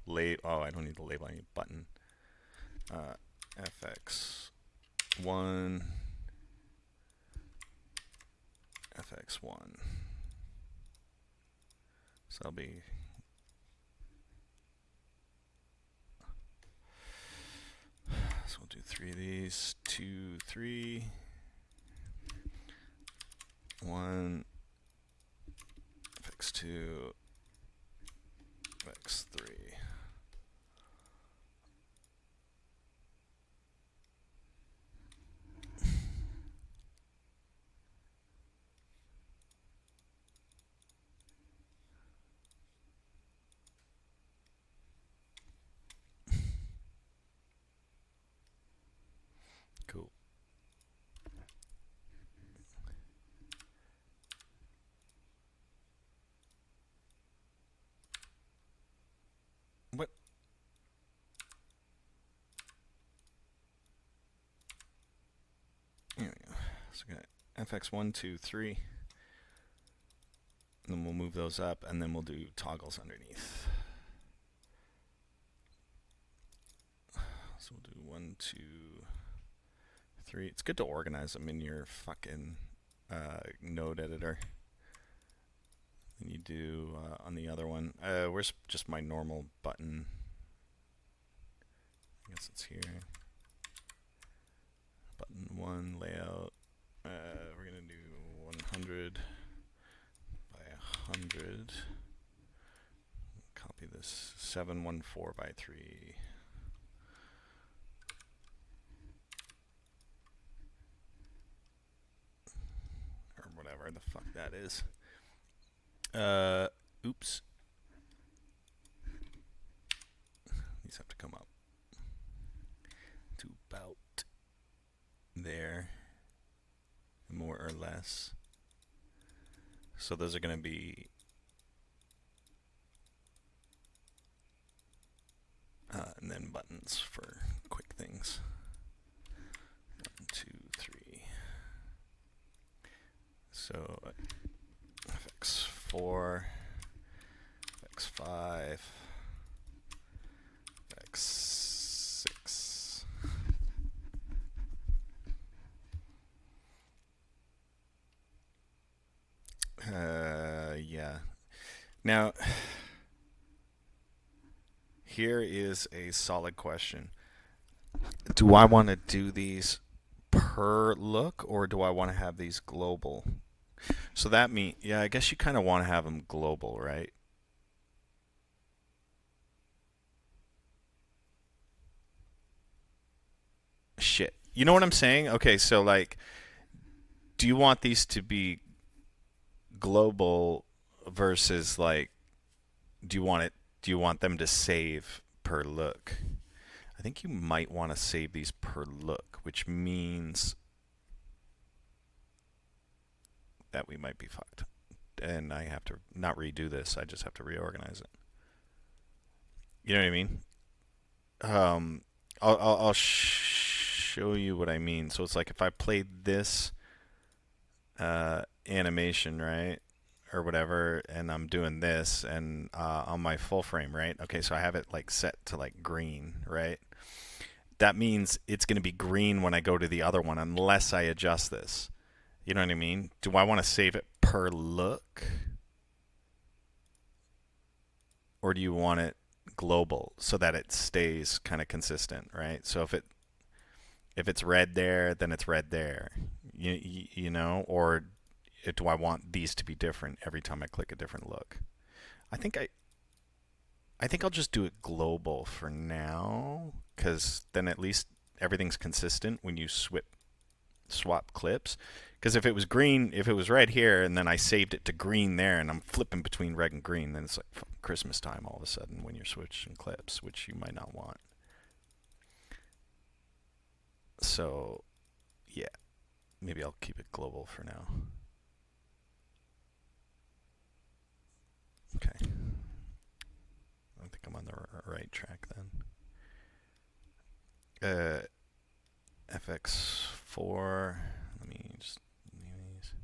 oh, I don't need the label. I need button. FX1. FX1. So I'll be. So we'll do 3 of these. 2, 3. 1, FX2, FX3. Cool. So we got FX1, 2, 3. And then we'll move those up, and then we'll do toggles underneath. So we'll do 1, 2, 3. It's good to organize them in your fucking node editor. And you do on the other one. Where's just my normal button? I guess it's here. Button 1 layout. We're gonna do 100 by 100. Copy this 714 by 3. Or whatever the fuck that is. Oops. These have to come up to about there, more or less. So those are going to be and then buttons for quick things. 1, 2, 3. So FX4, FX5, FX6. Yeah. Now, here is a solid question. Do I want to do these per look, or do I want to have these global? So that means, yeah, I guess you kind of want to have them global, right? Shit. You know what I'm saying? Okay, so like, do you want these to be global versus like, do you want them to save per look? I think you might want to save these per look, which means that we might be fucked. And I have to not redo this, I just have to reorganize it. You know what I mean? I'll show you what I mean. So it's like if I played this animation, right, or whatever, and I'm doing this, and on my full frame, right? Okay, so I have it like set to like green, right? That means it's going to be green when I go to the other one unless I adjust this. You know what I mean? Do I want to save it per look? Or do you want it global so that it stays kind of consistent, right? So if it's red there, then it's red there. You know, or do I want these to be different every time I click a different look? I think I'll just do it global for now, because then at least everything's consistent when you swap clips. Because if it was green, if it was red here, and then I saved it to green there, and I'm flipping between red and green, then it's like Christmas time all of a sudden when you're switching clips, which you might not want. So, yeah, maybe I'll keep it global for now. Okay. I think I'm on the right track then. FX4. Let me just these.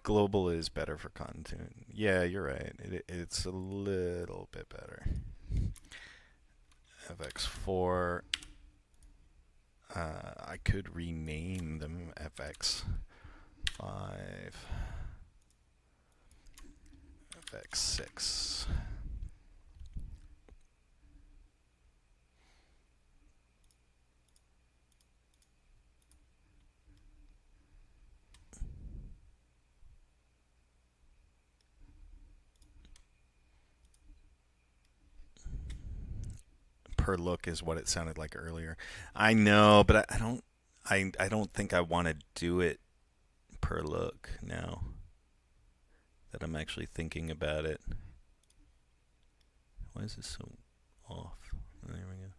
Global is better for content. Yeah, you're right. It's a little bit better. FX4. I could rename them FX5, FX6. Per look is what it sounded like earlier. I know, but I don't think I want to do it per look now that I'm actually thinking about it. Why is this so off? There we go.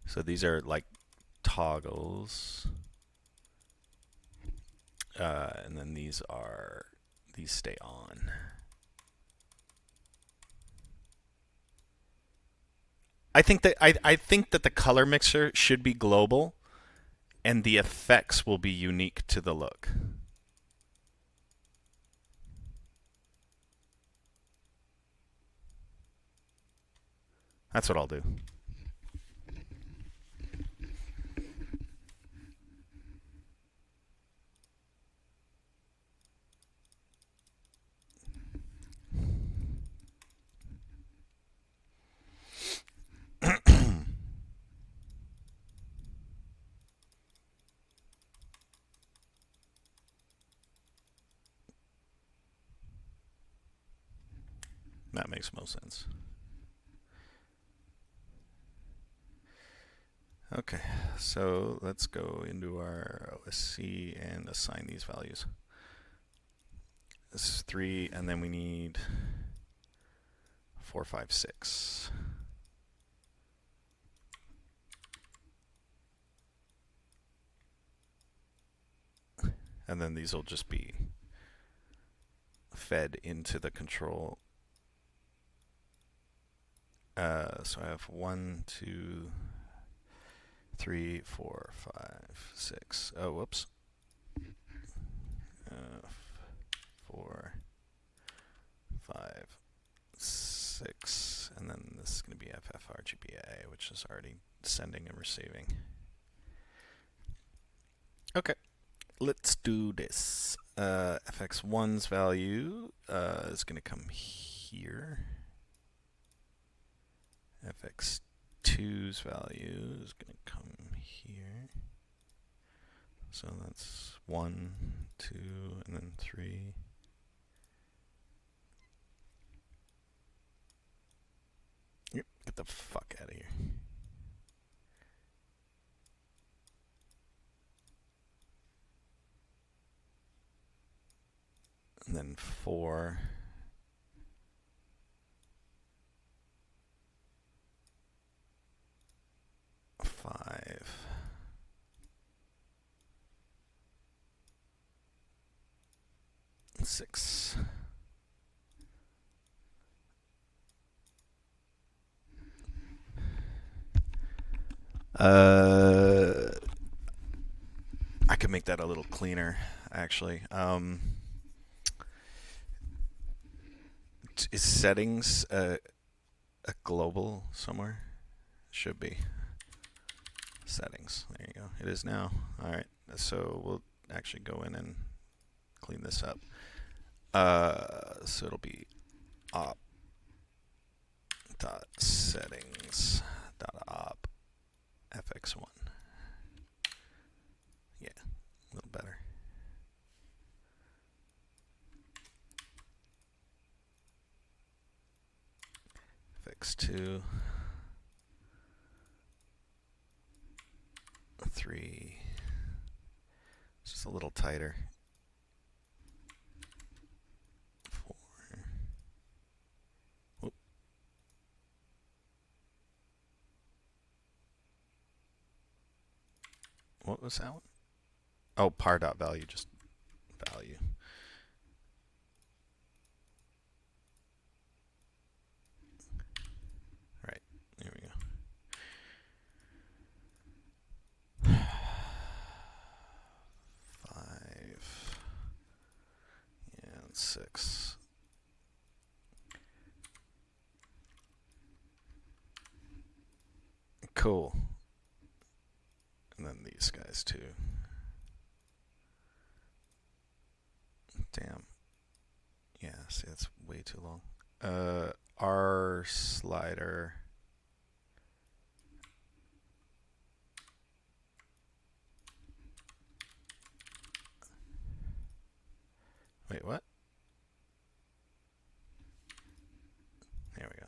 So these are like toggles. And then these stay on. I think that the color mixer should be global, and the effects will be unique to the look. That's what I'll do. That makes most sense. Okay, so let's go into our OSC and assign these values. This is 3, and then we need 4, 5, 6. And then these will just be fed into the control. So I have 1, 2, 3, 4, 5, 6. Oh, whoops. 4, 5, 6, and then this is going to be FFRGBA, which is already sending and receiving. Okay, let's do this. FX1's value is going to come here. FX2's value is going to come here. So that's 1, 2, and then 3. Yep, get the fuck out of here. And then 4. 5. 6. I could make that a little cleaner, actually. Is settings a global somewhere? Should be. Settings. There you go. It is now. All right. So we'll actually go in and clean this up. So it'll be op dot settings dot op fx1. Yeah, a little better. fx2, 3. It's just a little tighter. 4. Whoop. What was that one? Oh, par dot value, just value. Right, there we go. 5 and 6. Cool. And then these guys too. Damn. Yeah, see, that's way too long. R slider. Wait, what? There we go.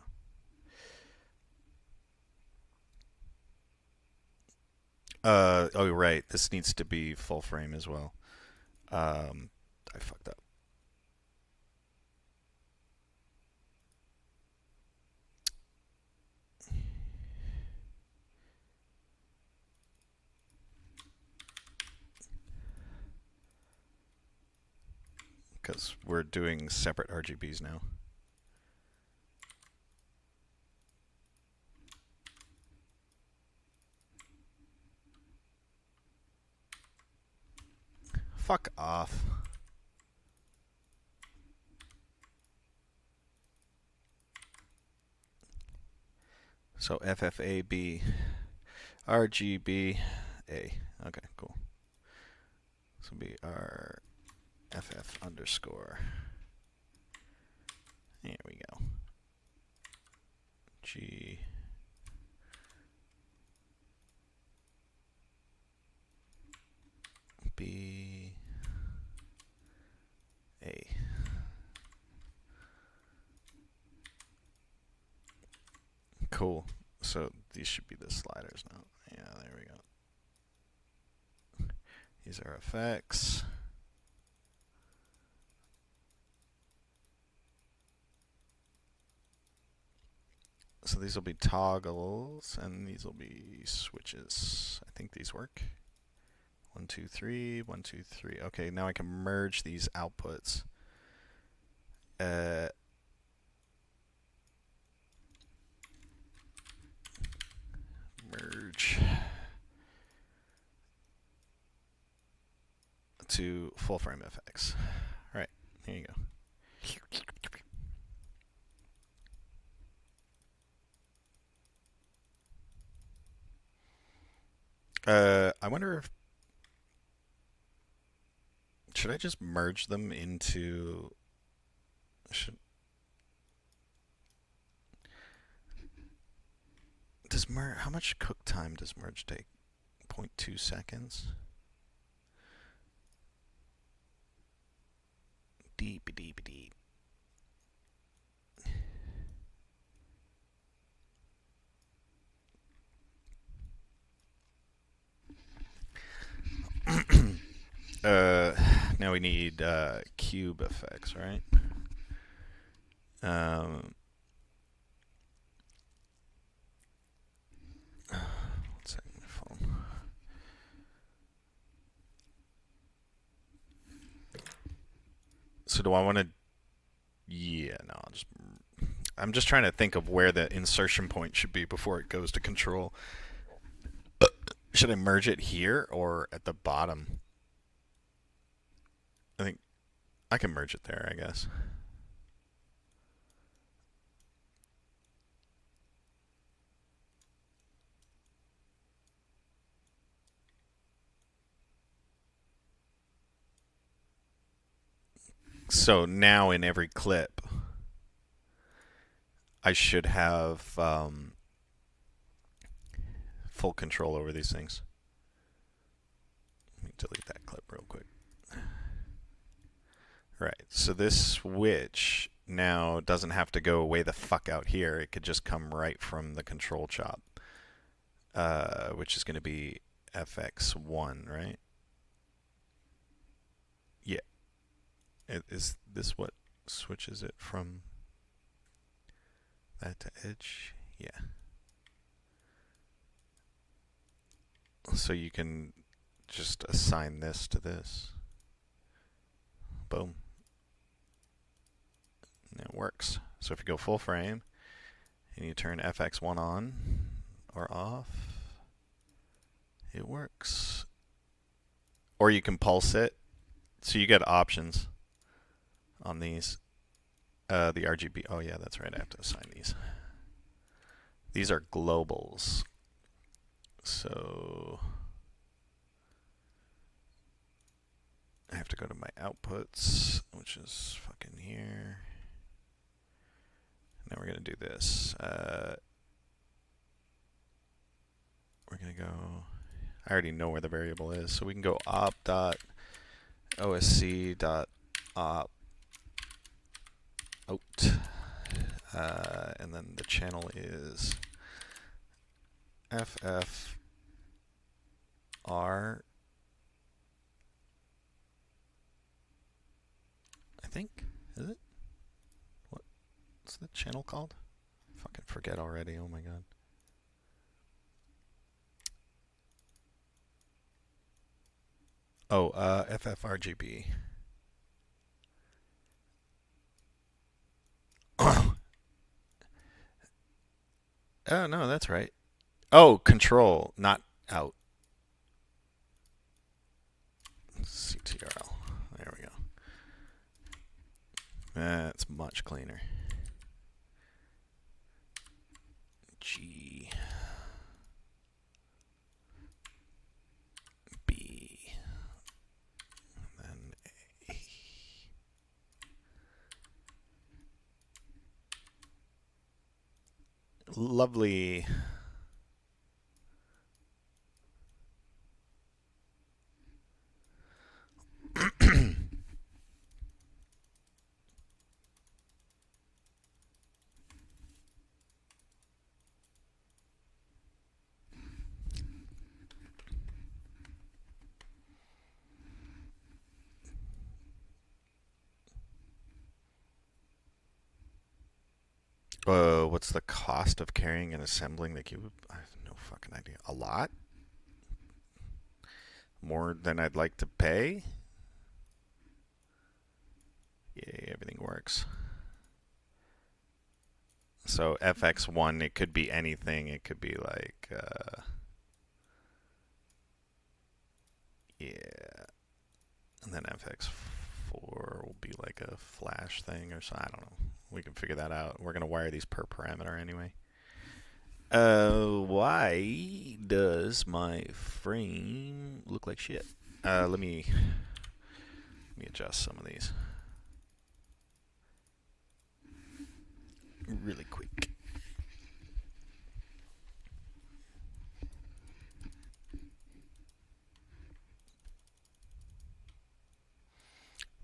Oh, right. This needs to be full frame as well. I fucked up. Because we're doing separate RGBs now. Fuck off. So FFAB, RGB, A. Okay, cool. This will be our FF underscore. Here we go. G. B. A. Cool. So these should be the sliders now. Yeah, there we go. These are effects. So these will be toggles, and these will be switches. I think these work. 1, 2, 3, 1, 2, 3. Okay, now I can merge these outputs. Merge to full frame FX. All right, here you go. I wonder if should I just merge them into how much cook time does merge take? 0.2 seconds. Deep. Now we need cube effects, right? One second, my phone. So do I want to? Yeah, no. I'm just trying to think of where the insertion point should be before it goes to control. Should I merge it here or at the bottom? I think I can merge it there, I guess. So now in every clip, I should have full control over these things. Let me delete that clip real quick. Right, so this switch now doesn't have to go way the fuck out here. It could just come right from the control chop, which is going to be FX1, right? Yeah. Is this what switches it from that to edge? Yeah. So you can just assign this to this. Boom. And it works. So if you go full frame and you turn FX1 on or off, it works. Or you can pulse it. So you get options on these. The RGB. Oh yeah, that's right. I have to assign these. These are globals. So I have to go to my outputs, which is fucking here. Now we're going to do this. We're going to go, I already know where the variable is, so we can go op.osc.op out. And then the channel is FFR, I think, is it? What's the channel called? Fucking forget already, oh my god. Oh, FFRGB. Oh, no, that's right. Oh, control, not out. CTRL. There we go. That's much cleaner. G. B. And then A. Lovely. What's the cost of carrying and assembling the cube? I have no fucking idea. A lot? More than I'd like to pay? Yay, everything works. So FX1, it could be anything. It could be like, yeah. And then FX4 will be like a flash thing or so. I don't know. We can figure that out. We're going to wire these per parameter anyway. Why does my frame look like shit? Let me adjust some of these really quick.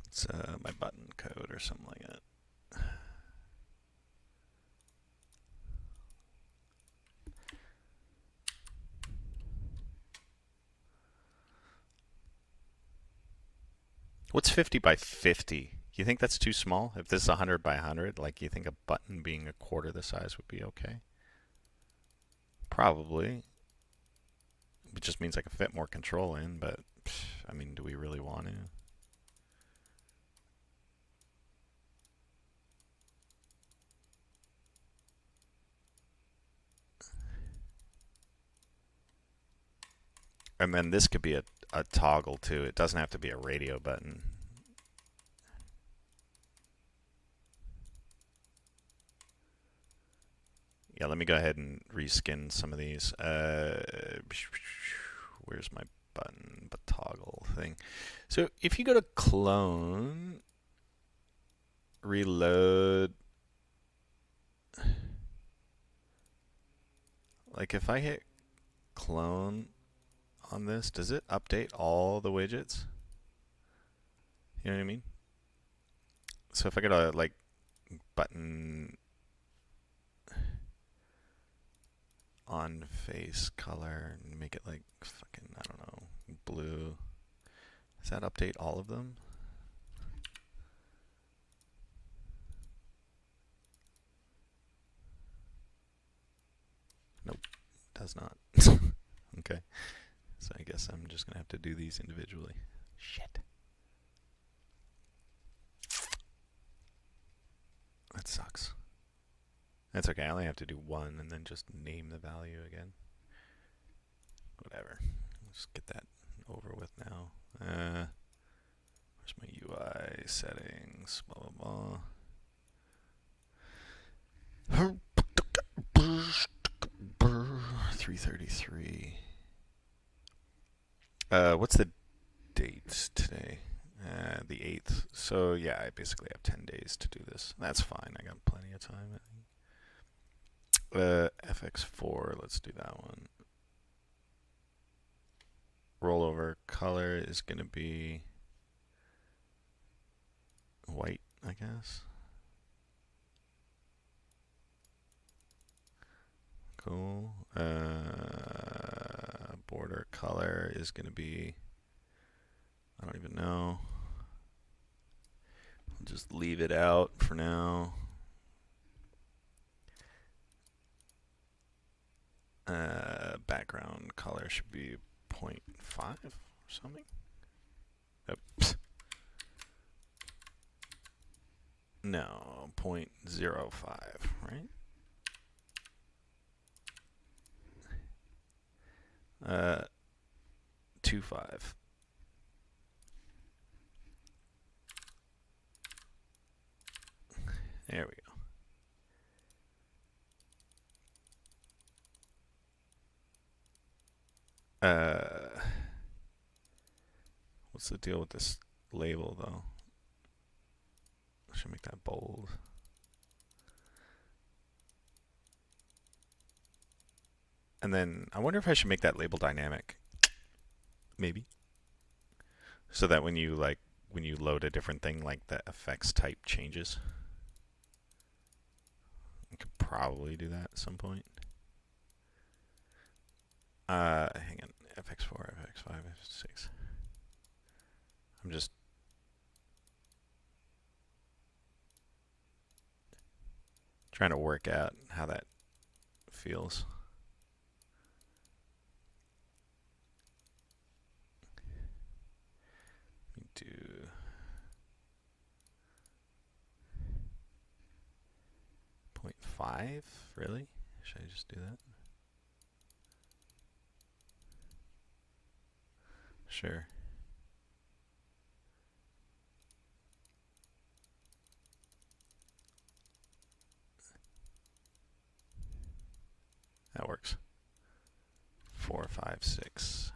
It's my button code or something like that. What's 50 by 50? You think that's too small? If this is 100 by 100, like you think a button being a quarter the size would be okay? Probably. It just means I can fit more control in, but I mean, do we really want to? And then this could be a toggle too. It doesn't have to be a radio button. Yeah, let me go ahead and reskin some of these. Where's my button, toggle thing? So if you go to clone, reload, like if I hit clone on this, does it update all the widgets? You know what I mean? So if I go to like button on face color and make it like fucking, I don't know, blue, does that update all of them? Nope, does not. Okay. So I guess I'm just going to have to do these individually. Shit. That sucks. That's okay. I only have to do one and then just name the value again. Whatever. Let's get that over with now. Where's my UI settings? Blah, blah, blah. 333. What's the date today? The 8th. So yeah, I basically have 10 days to do this. That's fine. I got plenty of time, I think. FX4, let's do that one. Rollover color is going to be white, I guess. Cool. Border color is going to be, I don't even know. I'll just leave it out for now. Background color should be 0.5 or something. Oops. No, 0.05, right? 2.5. There we go. What's the deal with this label though? I should make that bold. And then I wonder if I should make that label dynamic. Maybe. So that when you load a different thing, like the effects type changes. I could probably do that at some point. Hang on. FX4, FX5, FX6. I'm just trying to work out how that feels. Let me do 0.5, really? Should I just do that? Sure. That works. 4, 5, 6.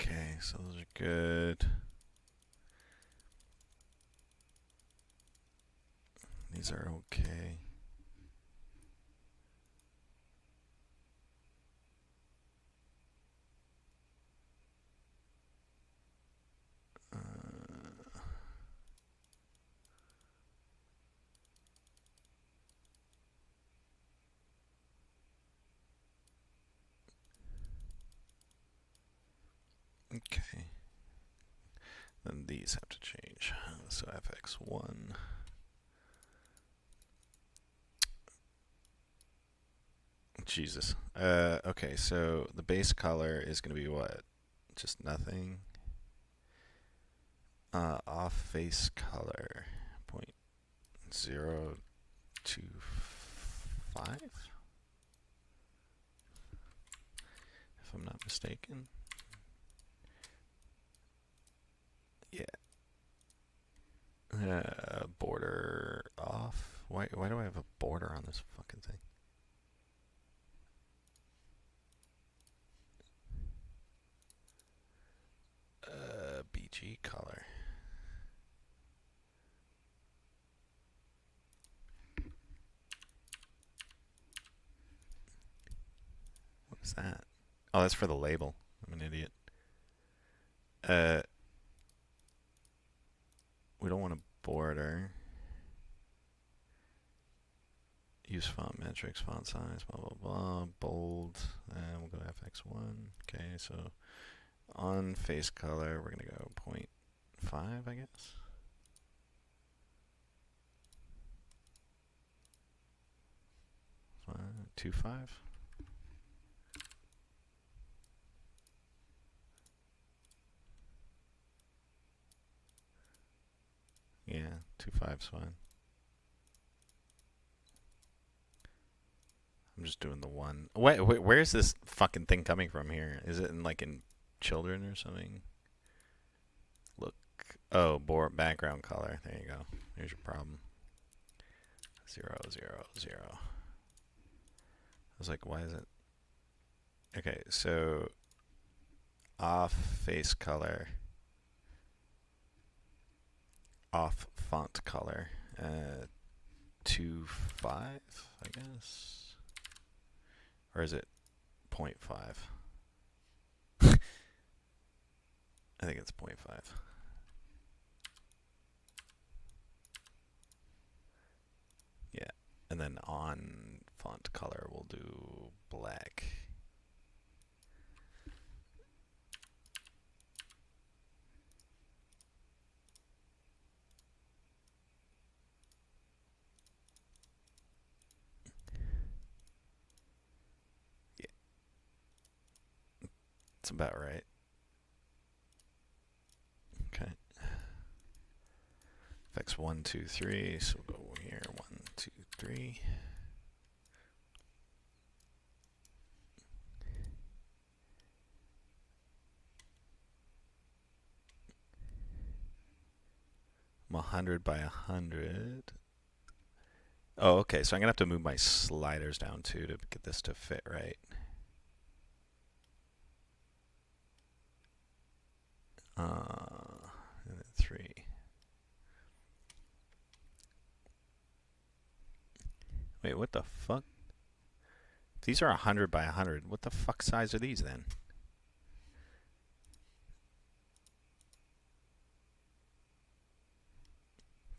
Okay, so those are good. These are okay. Okay. Then these have to change. So FX1. Jesus. Okay, so the base color is going to be what? Just nothing. Off face color 0.025. If I'm not mistaken. Yeah. Border off. Why do I have a border on this fucking thing? BG color. What is that? Oh, that's for the label. I'm an idiot. We don't want a border. Use font metrics, font size, blah, blah, blah, bold, and we'll go to FX1. Okay, so on face color, we're going to go 0.5, I guess. Fine, 2.5. Yeah, 2.5's fine. I'm just doing the one. Wait, where's this fucking thing coming from here? Is it in children or something? Look. Oh, background color. There you go. Here's your problem. 0, 0, 0. I was like, why is it? Okay, so off face color. Off font color. 2.5, I guess. Or is it 0.5? I think it's 0.5. then on font color, we'll do black. Yeah. That's about right. Okay. Effects 1, 2, 3. So we'll go here. 1, 2, 3. I'm 100 by 100. Oh, okay. So I'm gonna have to move my sliders down too to get this to fit right. And then 3. Wait, what the fuck? If these are 100 by 100, what the fuck size are these then?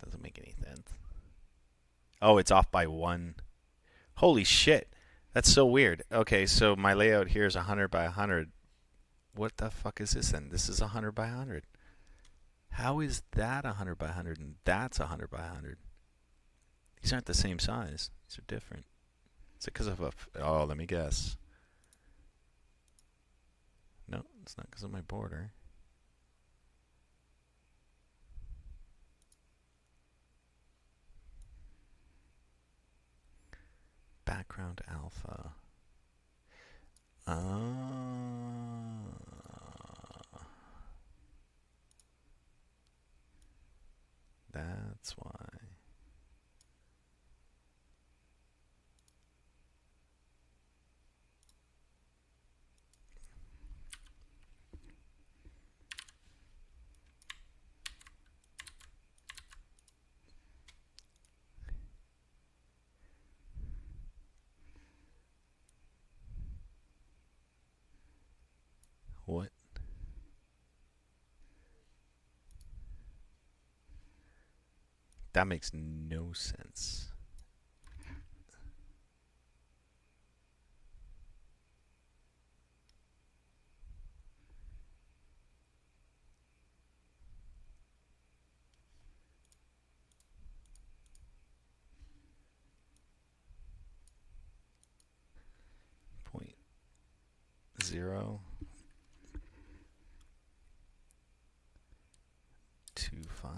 Doesn't make any sense. Oh, it's off by 1. Holy shit. That's so weird. Okay, so my layout here is 100 by 100. What the fuck is this then? This is 100 by 100. How is that 100 by 100 and that's 100 by 100? These aren't the same size. These are different. Is it because of a... Oh, let me guess. No, it's not because of my border. Background alpha. That's why. What? That makes no sense. Point 0 2 5.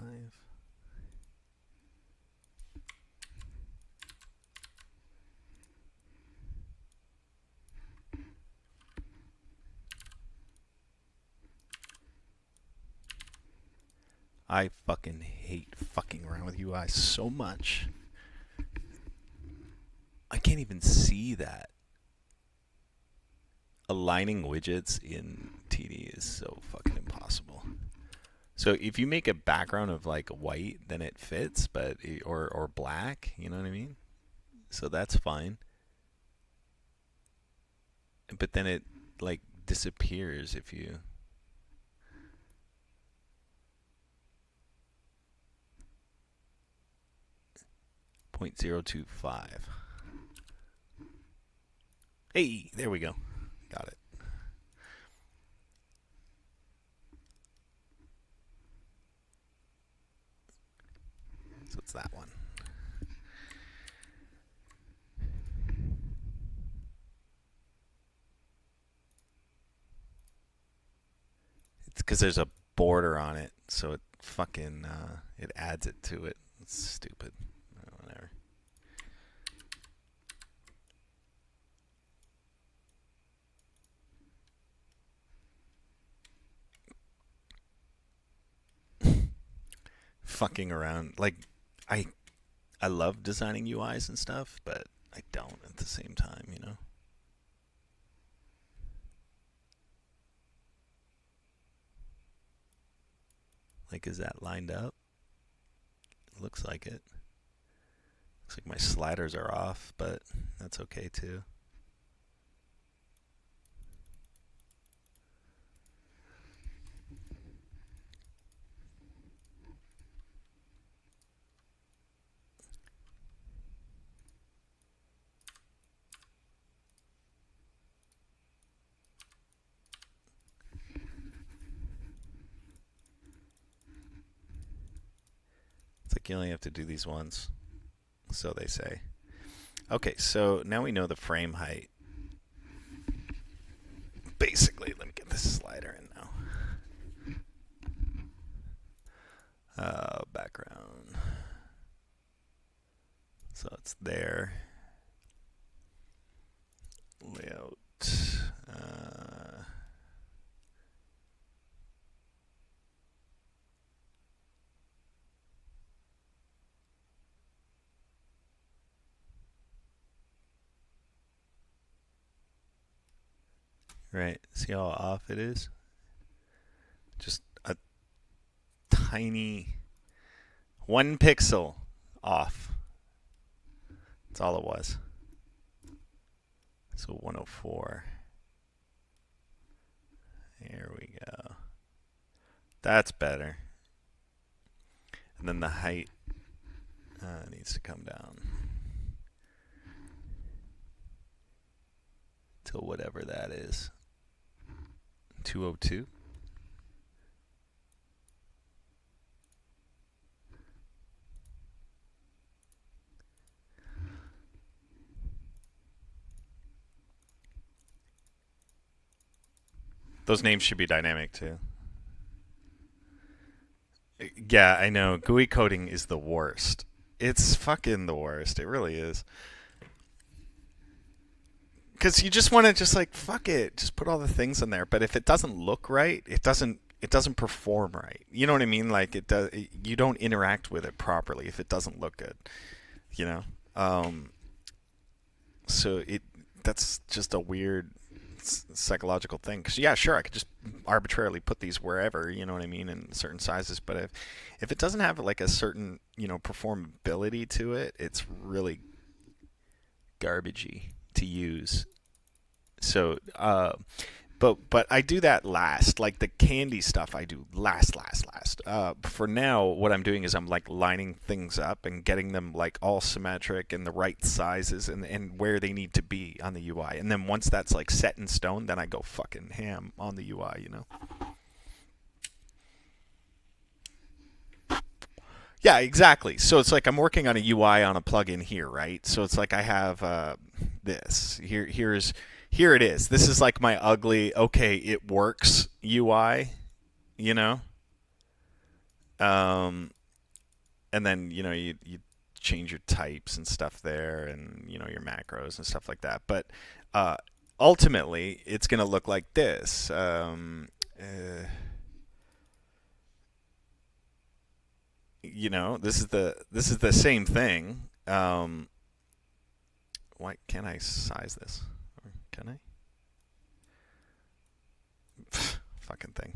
I fucking hate fucking around with UI so much. I can't even see that. Aligning widgets in TD is so fucking impossible. So if you make a background of like white, then it fits, but or black, you know what I mean? So that's fine. But then it like disappears if you... .025. Hey, there we go. Got it. So it's that one. It's because there's a border on it, so it fucking it adds it to it. It's stupid. Whatever. Fucking around. Like, I love designing UIs and stuff, but I don't at the same time, you know? Like, is that lined up? It looks like it. Looks like my sliders are off, but that's okay too. It's like you only have to do these once, so they say. Okay, so now we know the frame height. Basically, let me get this slider in now. Background. So it's there. Layout. Right. See how off it is? Just a tiny 1 pixel off. That's all it was. So 104. Here we go. That's better. And then the height needs to come down to whatever that is. 202. Those names should be dynamic too. Yeah, I know. GUI coding is the worst. It's fucking the worst. It really is. Because you just want to just like fuck it, just put all the things in there. But if it doesn't look right, it doesn't perform right. You know what I mean? Like it does. You don't interact with it properly if it doesn't look good. You know. So that's just a weird psychological thing. Because yeah, sure, I could just arbitrarily put these wherever. You know what I mean, in certain sizes. But if it doesn't have like a certain performability to it, it's really garbagey to use. So, but I do that last. Like the candy stuff, I do last. For now, what I'm doing is I'm like lining things up and getting them like all symmetric and the right sizes and where they need to be on the UI. And then once that's like set in stone, then I go fucking ham on the UI. Yeah, exactly. So it's like I'm working on a UI on a plugin here, right? So it's like I have this here. Here it is. This is like my ugly. Okay, it works UI. You know. Um, and then you change your types and stuff there, and your macros and stuff like that. But ultimately, it's gonna look like this. This is the same thing. Why can't I size this? Or can I? Fucking thing.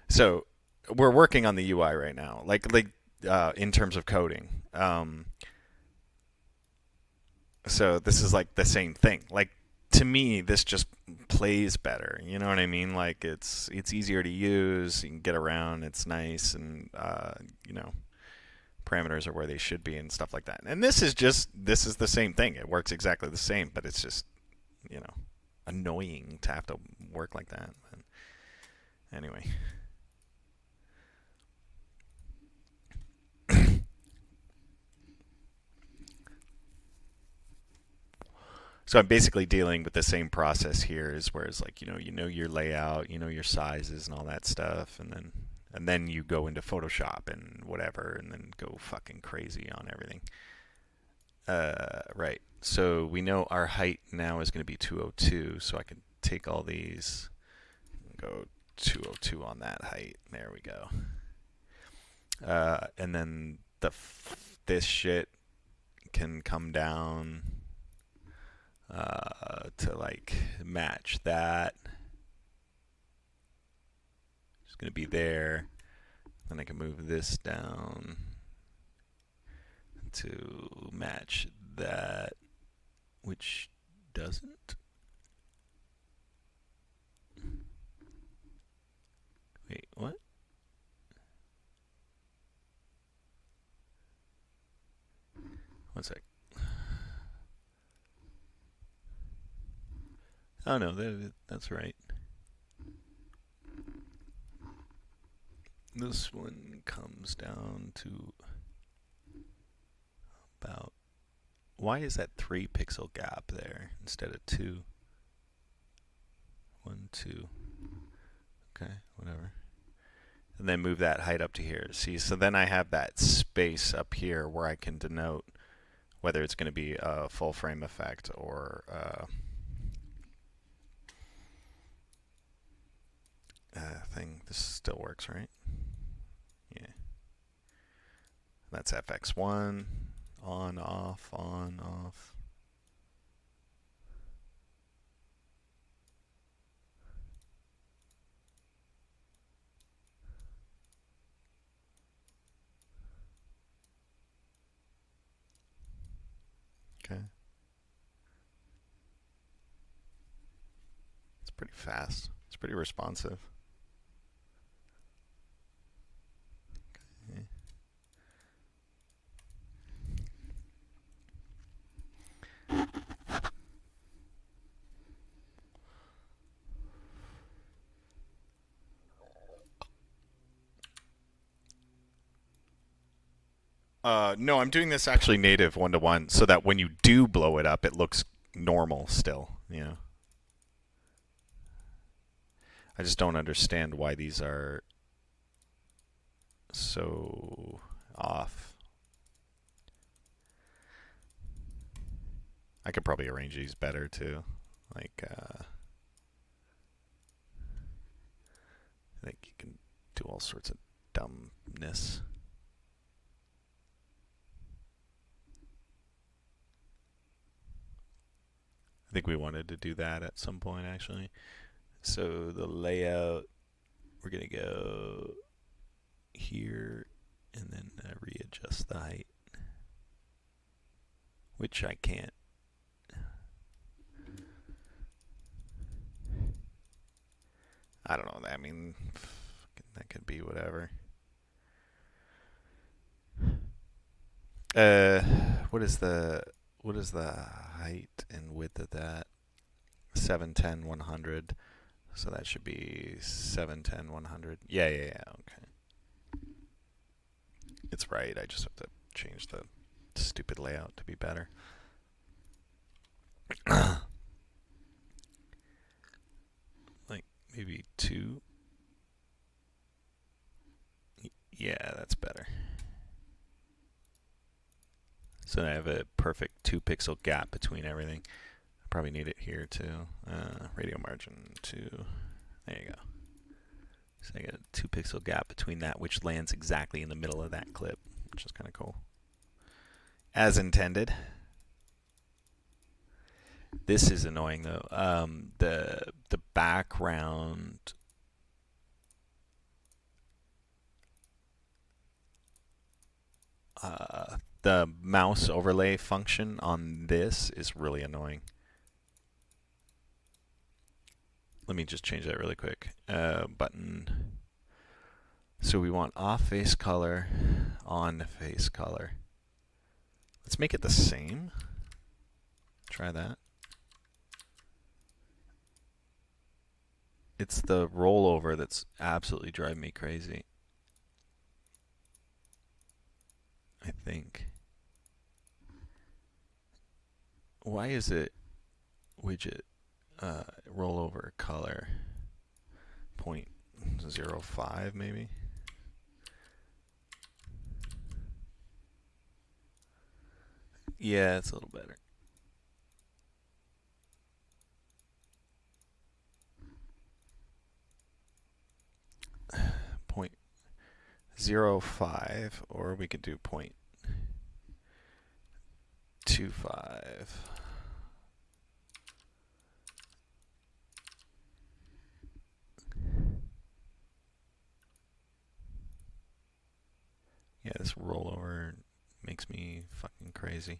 So we're working on the UI right now, like in terms of coding. So this is like the same thing. Like to me, this just plays better. You know what I mean? Like it's easier to use. You can get around. It's nice, and parameters are where they should be and stuff like that. And this is the same thing. It works exactly the same, but it's just annoying to have to work like that. But anyway. So I'm basically dealing with the same process here, is where it's like your layout, your sizes and all that stuff, and then you go into Photoshop and whatever, and then go fucking crazy on everything. Right. So we know our height now is going to be 202, so I can take all these and go 202 on that height. There we go. And then this shit can come down to like match that. It's going to be there. Then I can move this down to match that, which doesn't. Wait, what? One sec. Oh no, that's right. This one comes down to about, why is that 3 pixel gap there instead of 2? 1, 2. Okay, whatever. And then move that height up to here. See, so then I have that space up here where I can denote whether it's going to be a full frame effect or thing. This still works, right? Yeah. That's FX1. On, off, on, off. Okay. It's pretty fast. It's pretty responsive. Okay. No, I'm doing this actually native 1-to-1 so that when you do blow it up, it looks normal still, you know. I just don't understand why these are so off. I could probably arrange these better too. Like, I think you can do all sorts of dumbness. I think we wanted to do that at some point actually. So the layout, we're going to go here and then readjust the height, which I can't. I don't know. I mean, that could be whatever. What is the height and width of that? 710 100. So that should be 710 100. Yeah. Okay. It's right. I just have to change the stupid layout to be better. Like maybe 2. Yeah, that's better. So I have a perfect 2 pixel gap between everything. I probably need it here too. Radio margin 2. There you go. So I got a 2 pixel gap between that, which lands exactly in the middle of that clip, which is kind of cool. As intended. This is annoying though. The background. The mouse overlay function on this is really annoying. Let me just change that really quick. Button. So we want off face color, on face color. Let's make it the same. Try that. It's the rollover that's absolutely driving me crazy. I think. Why is it widget rollover color 0.05 maybe? Yeah, it's a little better. Point 0.05, or we could do 0.25. Yeah, this rollover makes me fucking crazy.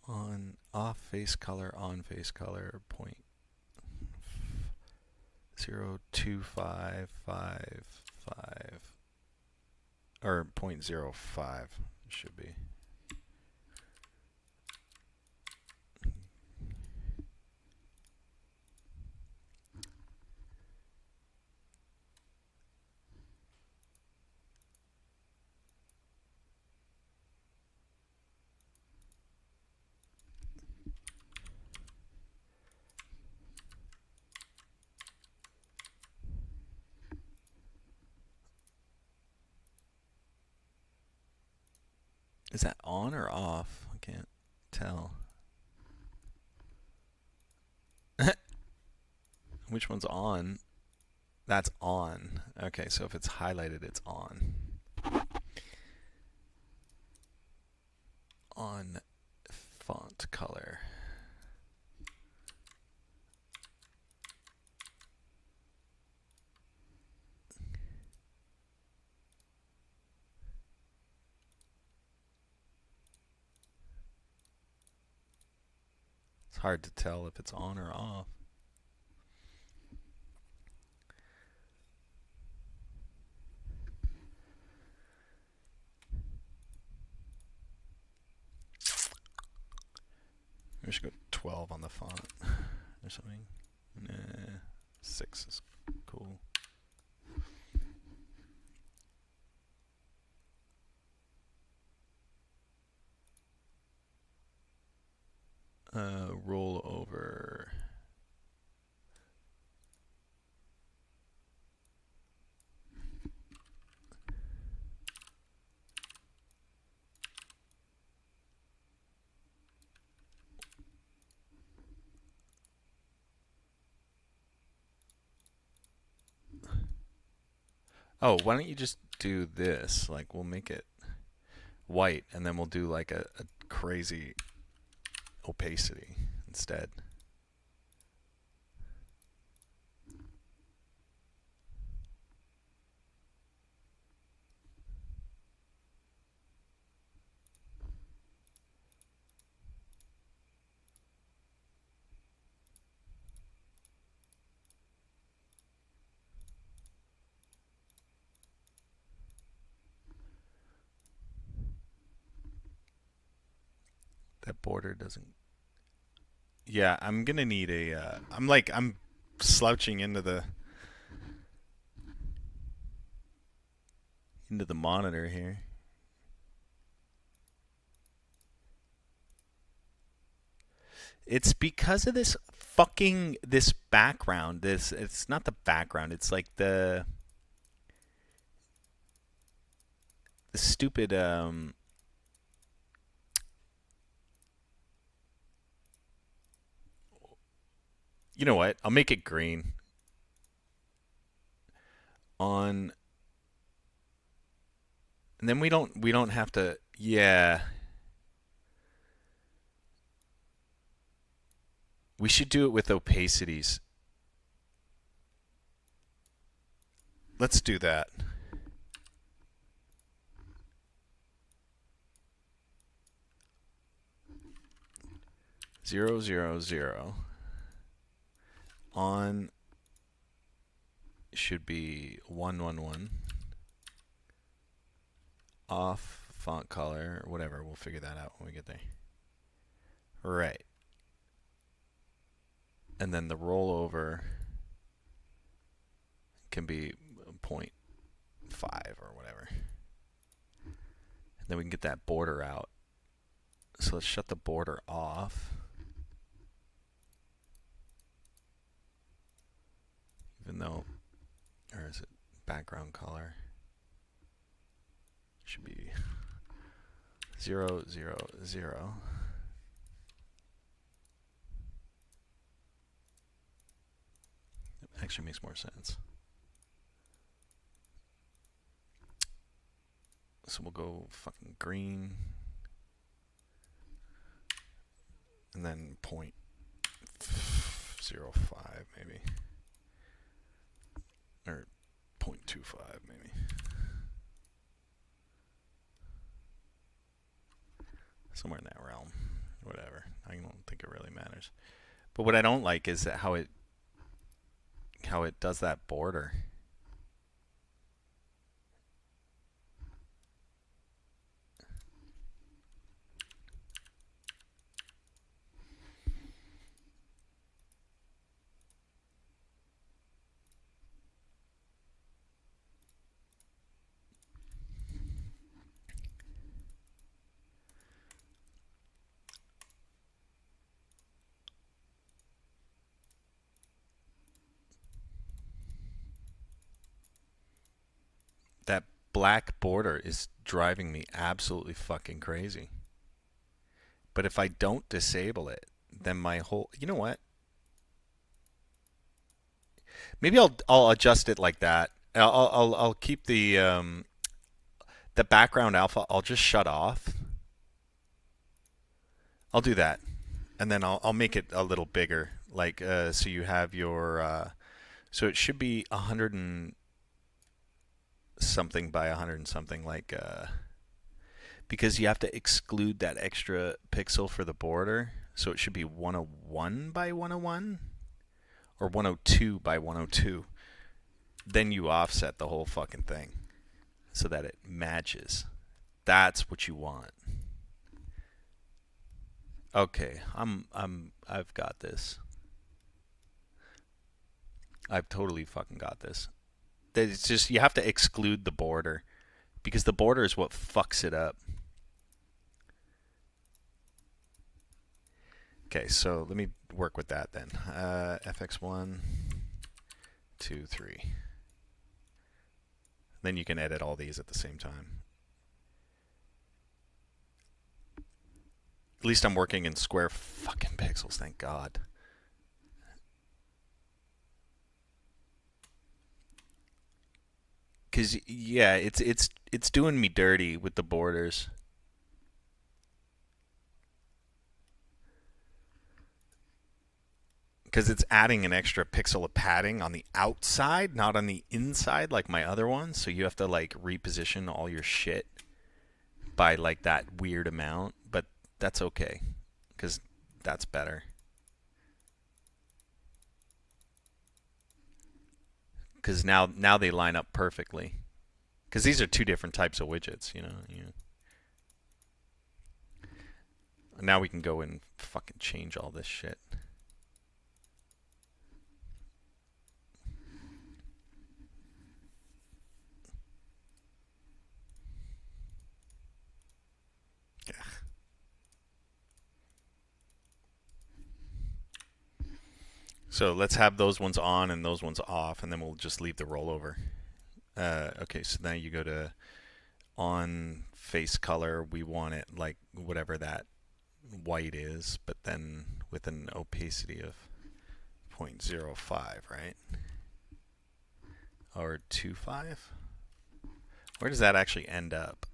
On off face color, on face color, 0.02555. or 0.05 should be. Is that on or off? I can't tell. Which one's on? That's on. Okay, so if it's highlighted, it's on. On font color. It's hard to tell if it's on or off. We should go 12 on the font or something. Nah, 6 is cool. Roll over. Oh, why don't you just do this? Like, we'll make it white, and then we'll do like a crazy opacity instead. That border doesn't. Yeah, I'm gonna need a. I'm slouching into the monitor here. It's because of this background. It's not the background. It's like the stupid you know what? I'll make it green. On and then we don't have to. Yeah. We should do it with opacities. Let's do that. Zero, zero, zero. On should be 111. Off font color or whatever. We'll figure that out when we get there. Right. And then the rollover can be 0.5 or whatever. And then we can get that border out. So let's shut the border off. Even though, or is it background color? Should be 0, 0, 0. It actually makes more sense. So we'll go fucking green. And then 0.05 maybe. Or 0.25 maybe. Somewhere in that realm. Whatever. I don't think it really matters. But what I don't like is that how it does that border. That black border is driving me absolutely fucking crazy. But if I don't disable it, then my whole... You know what? Maybe I'll adjust it like that. I'll keep the background alpha. I'll just shut off. I'll do that, and then I'll make it a little bigger. Like so you have your so it should be 100 and something by 100 and something, like because you have to exclude that extra pixel for the border. So it should be 101 by 101 or 102 by 102. Then you offset the whole fucking thing so that it matches. That's what you want. Okay, I've got this. I've totally fucking got this. It's just you have to exclude the border because the border is what fucks it up. Okay, so let me work with that then. FX1, 2, 3. Then you can edit all these at the same time. At least I'm working in square fucking pixels, thank God. Cause yeah, it's doing me dirty with the borders. Because it's adding an extra pixel of padding on the outside, not on the inside like my other one. So you have to like reposition all your shit by like that weird amount. But that's okay, because that's better. Because now they line up perfectly. Because these are two different types of widgets, you know. Now we can go and fucking change all this shit. So let's have those ones on and those ones off, and then we'll just leave the rollover. Okay, so now you go to on face color. We want it like whatever that white is, but then with an opacity of 0.05, right? Or 2.5? Where does that actually end up?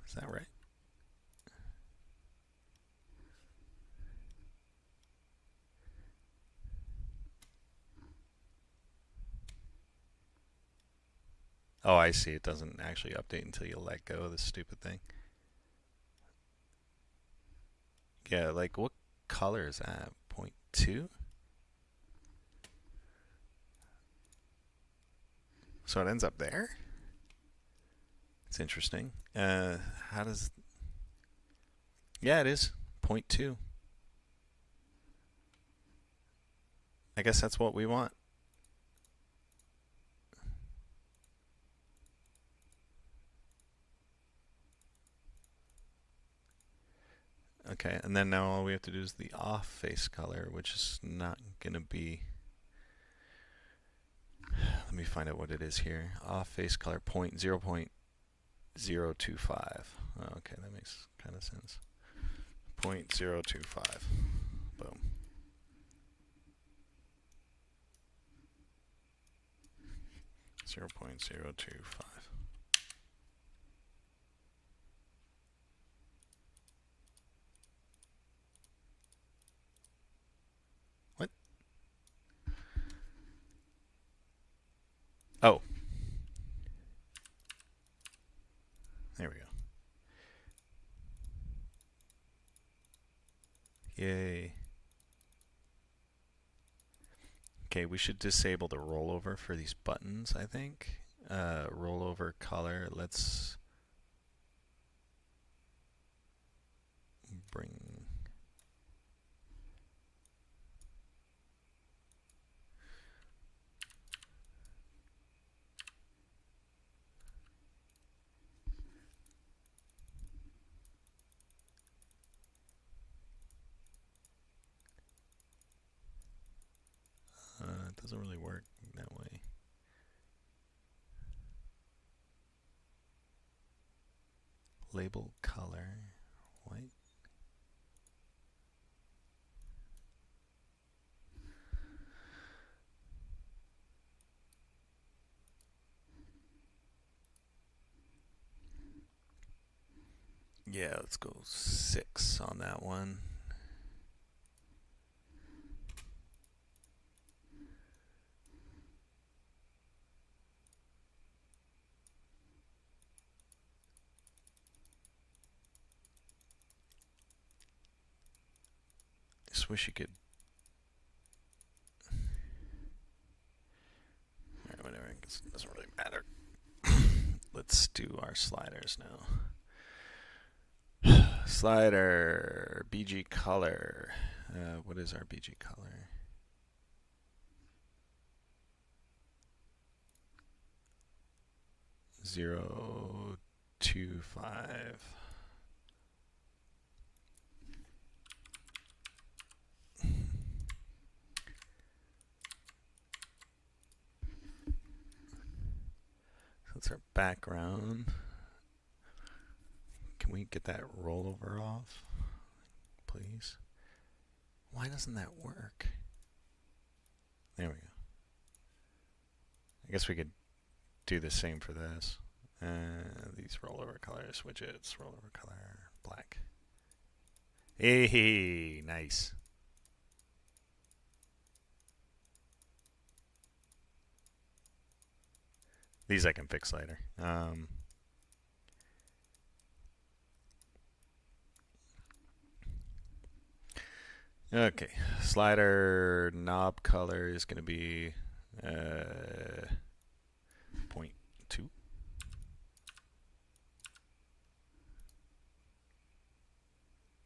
Is that right? Oh, I see. It doesn't actually update until you let go of this stupid thing. Yeah, like what color is that? 0.2? So it ends up there? It's interesting. How does... Yeah, it is. 0.2. I guess that's what we want. Okay, and then now all we have to do is the off face color, which is not going to be... Let me find out what it is here. Off face color 0.0.025. Okay, that makes kind of sense. 0.025. Boom. Zero point zero two five. What? Oh. There we go. Yay. Okay, we should disable the rollover for these buttons, I think. Rollover color, let's bring... doesn't really work that way. Label color white. Yeah, let's go 6 on that one. Just wish you could. Alright, whatever. It doesn't really matter. Let's do our sliders now. Slider, BG color. What is our BG color? Zero, 2, 5. That's our background. Can we get that rollover off, please? Why doesn't that work? There we go. I guess we could do the same for this. These rollover colors, widgets, rollover color, black. Hey, nice. These I can fix later. Okay, slider knob color is going to be 0.2.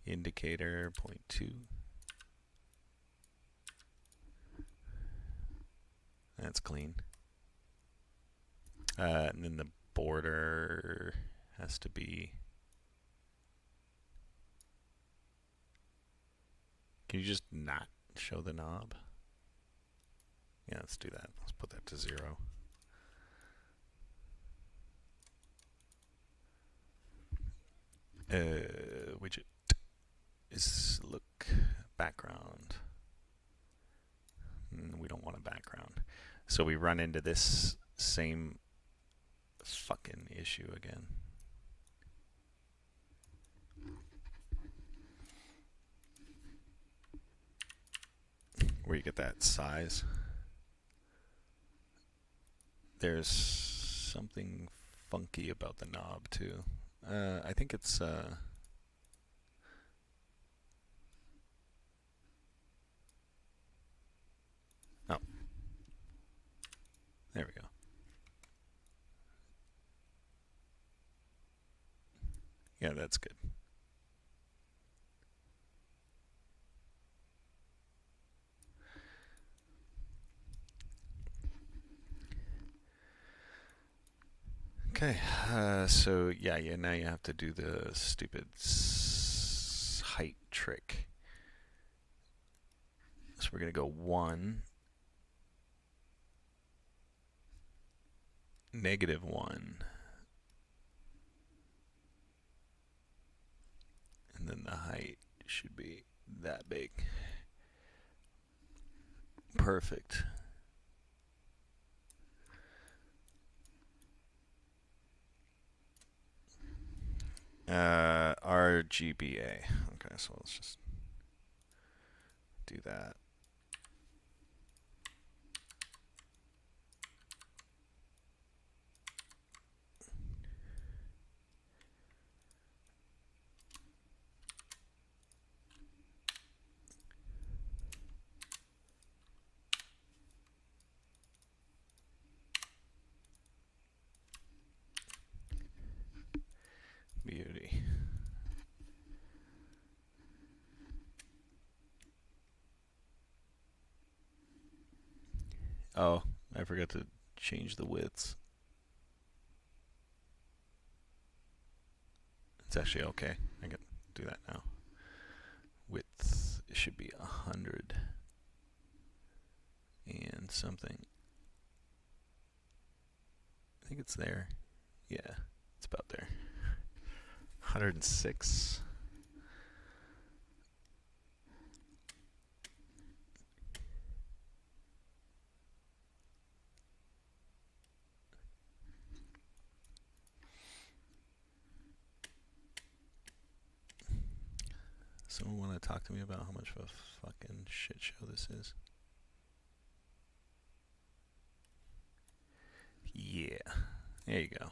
Indicator 0.2. That's clean. And then the border has to be. Can you just not show the knob? Yeah, let's do that. Let's put that to 0. Widget is look background. We don't want a background. So we run into this same fucking issue again. Where you get that size. There's something funky about the knob too. I think it's oh, there we go. Yeah, that's good. Okay, so yeah, now you have to do the stupid height trick. So we're gonna go 1, -1, and then the height should be that big. Perfect. RGBA. Okay, so let's just do that. Beauty. Oh, I forgot to change the widths. It's actually okay. I can do that now. Width should be 100. and something. I think it's there. Yeah, it's about there. 106. Someone want to talk to me about how much of a fucking shit show this is? Yeah. There you go.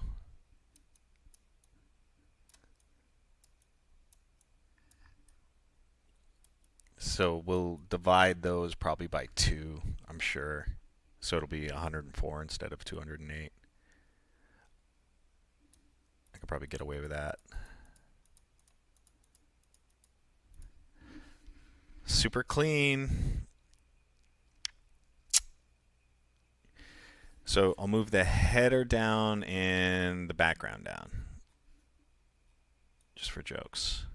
So we'll divide those probably by 2, I'm sure. So it'll be 104 instead of 208. I could probably get away with that. Super clean. So I'll move the header down and the background down. Just for jokes.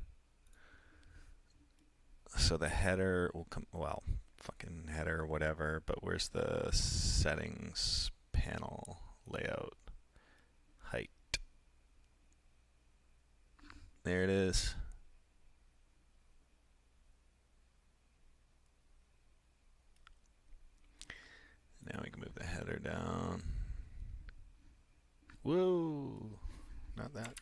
So the header will come, well, fucking header or whatever, but where's the settings panel layout? Height. There it is. Now we can move the header down. Whoa, not that.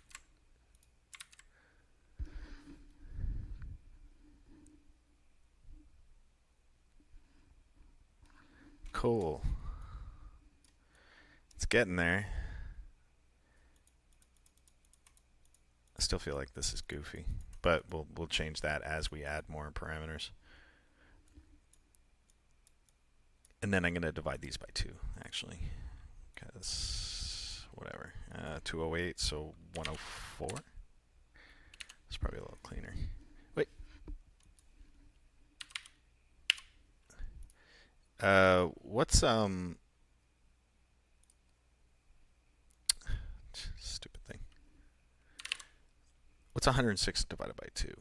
Cool. It's getting there. I still feel like this is goofy, but we'll change that as we add more parameters. And then I'm going to divide these by 2, actually, because whatever. 208, so 104. It's probably a little cleaner. Wait. What's stupid thing. What's 106 divided by 2?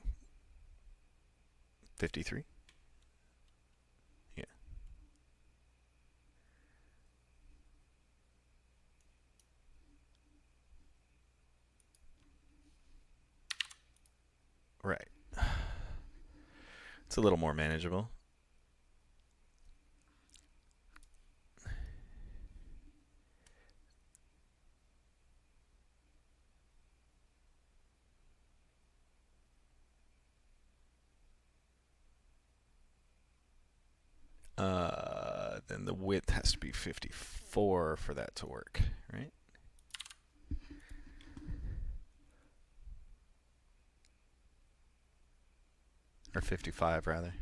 53? Yeah. Right. It's a little more manageable. Then the width has to be 54 for that to work, right? Or 55, rather.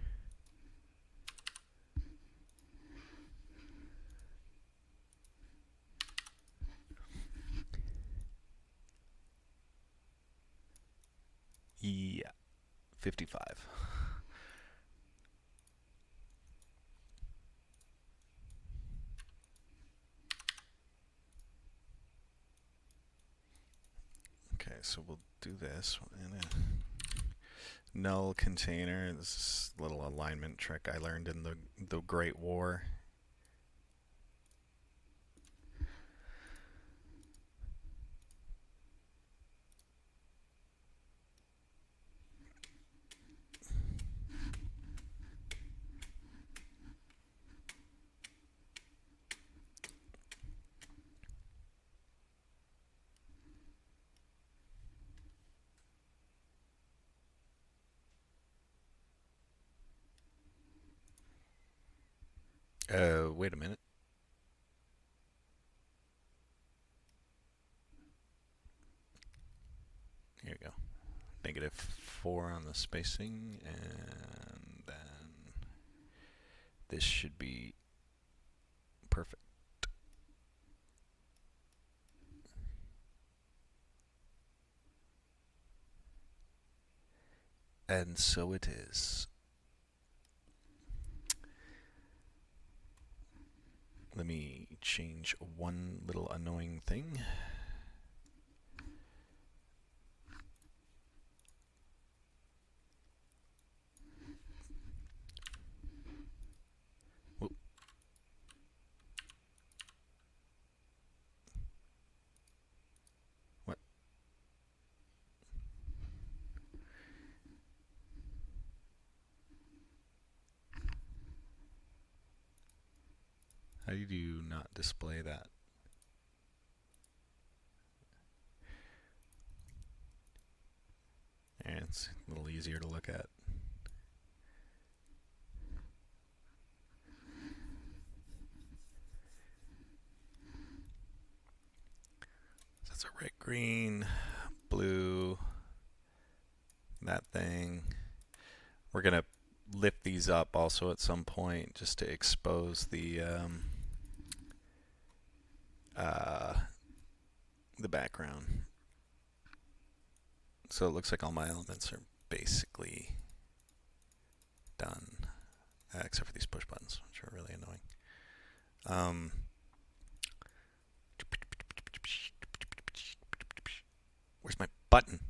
Yeah, 55. Okay, so we'll do this in a null container. This is a little alignment trick I learned in the Great War. Wait a minute. Here we go. -4 on the spacing, and then this should be perfect. And so it is. Let me change one little annoying thing. Whoop. How do you not display that? And it's a little easier to look at. So that's a red, green, blue, that thing. We're going to lift these up also at some point just to expose the background. So it looks like all my elements are basically done, except for these push buttons, which are really annoying. Where's my button?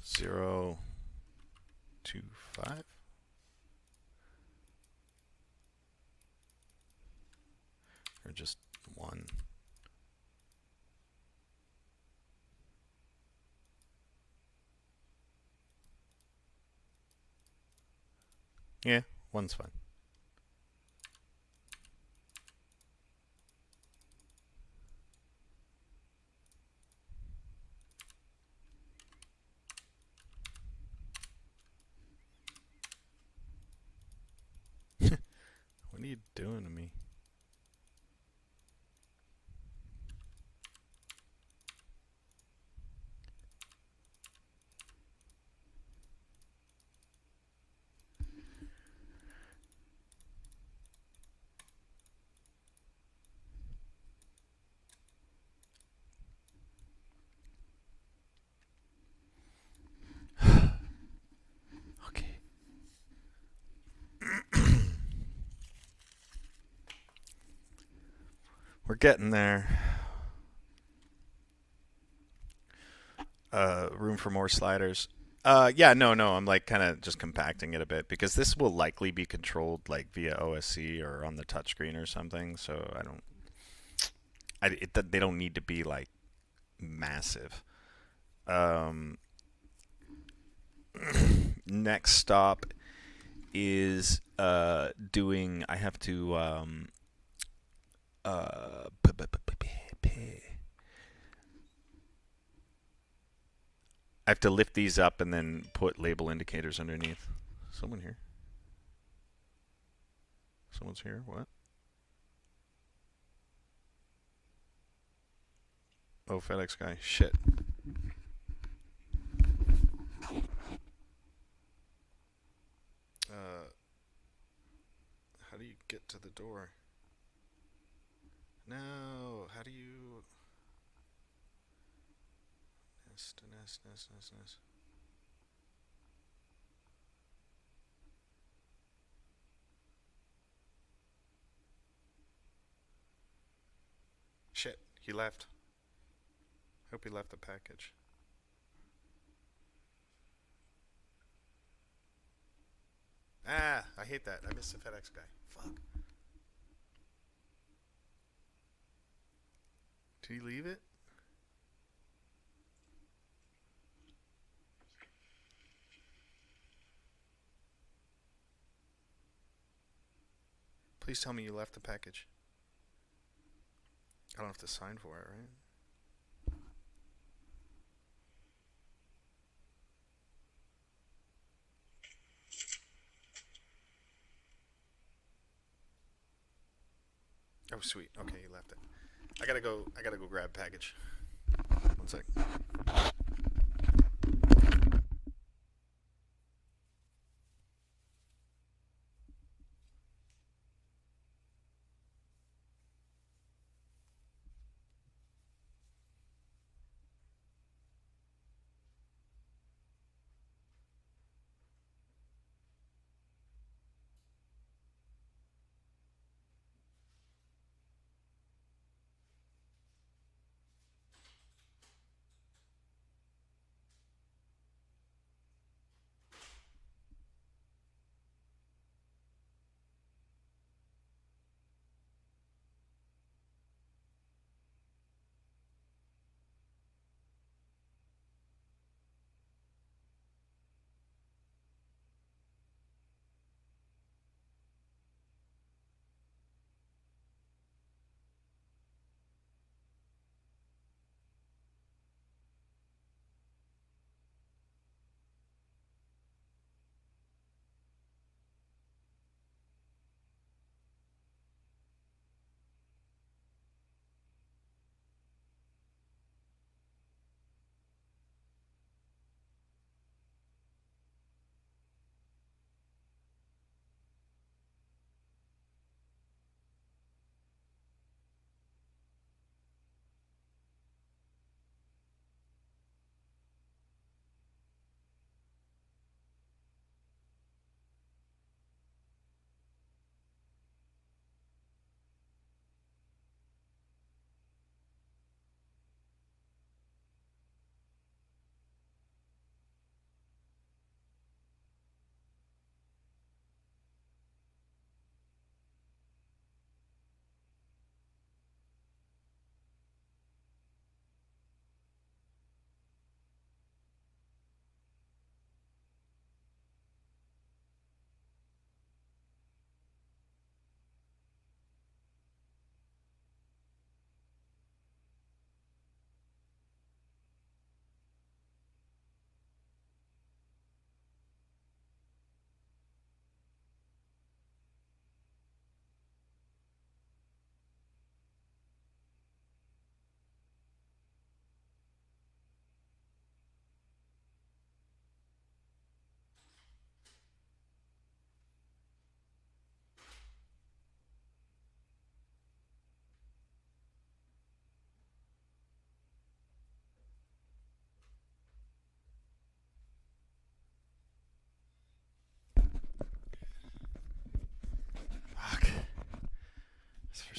0.025. Or just 1. Yeah, 1's fine. What are you doing to me? Okay. We're getting there. Room for more sliders. Yeah, no, I'm like kind of just compacting it a bit because this will likely be controlled like via OSC or on the touchscreen or something. So they don't need to be like massive. Next stop is doing. I have to I have to lift these up and then put label indicators underneath. Someone here? Someone's here? What? Oh, FedEx guy. Shit. How do you get to the door? No. How do you... Nest. Shit. He left. Hope he left the package. Ah, I hate that. I missed the FedEx guy. Fuck. Did he leave it? Please tell me you left the package. I don't have to sign for it, right? Oh, sweet. Okay, he left it. I gotta go grab package. 1 sec.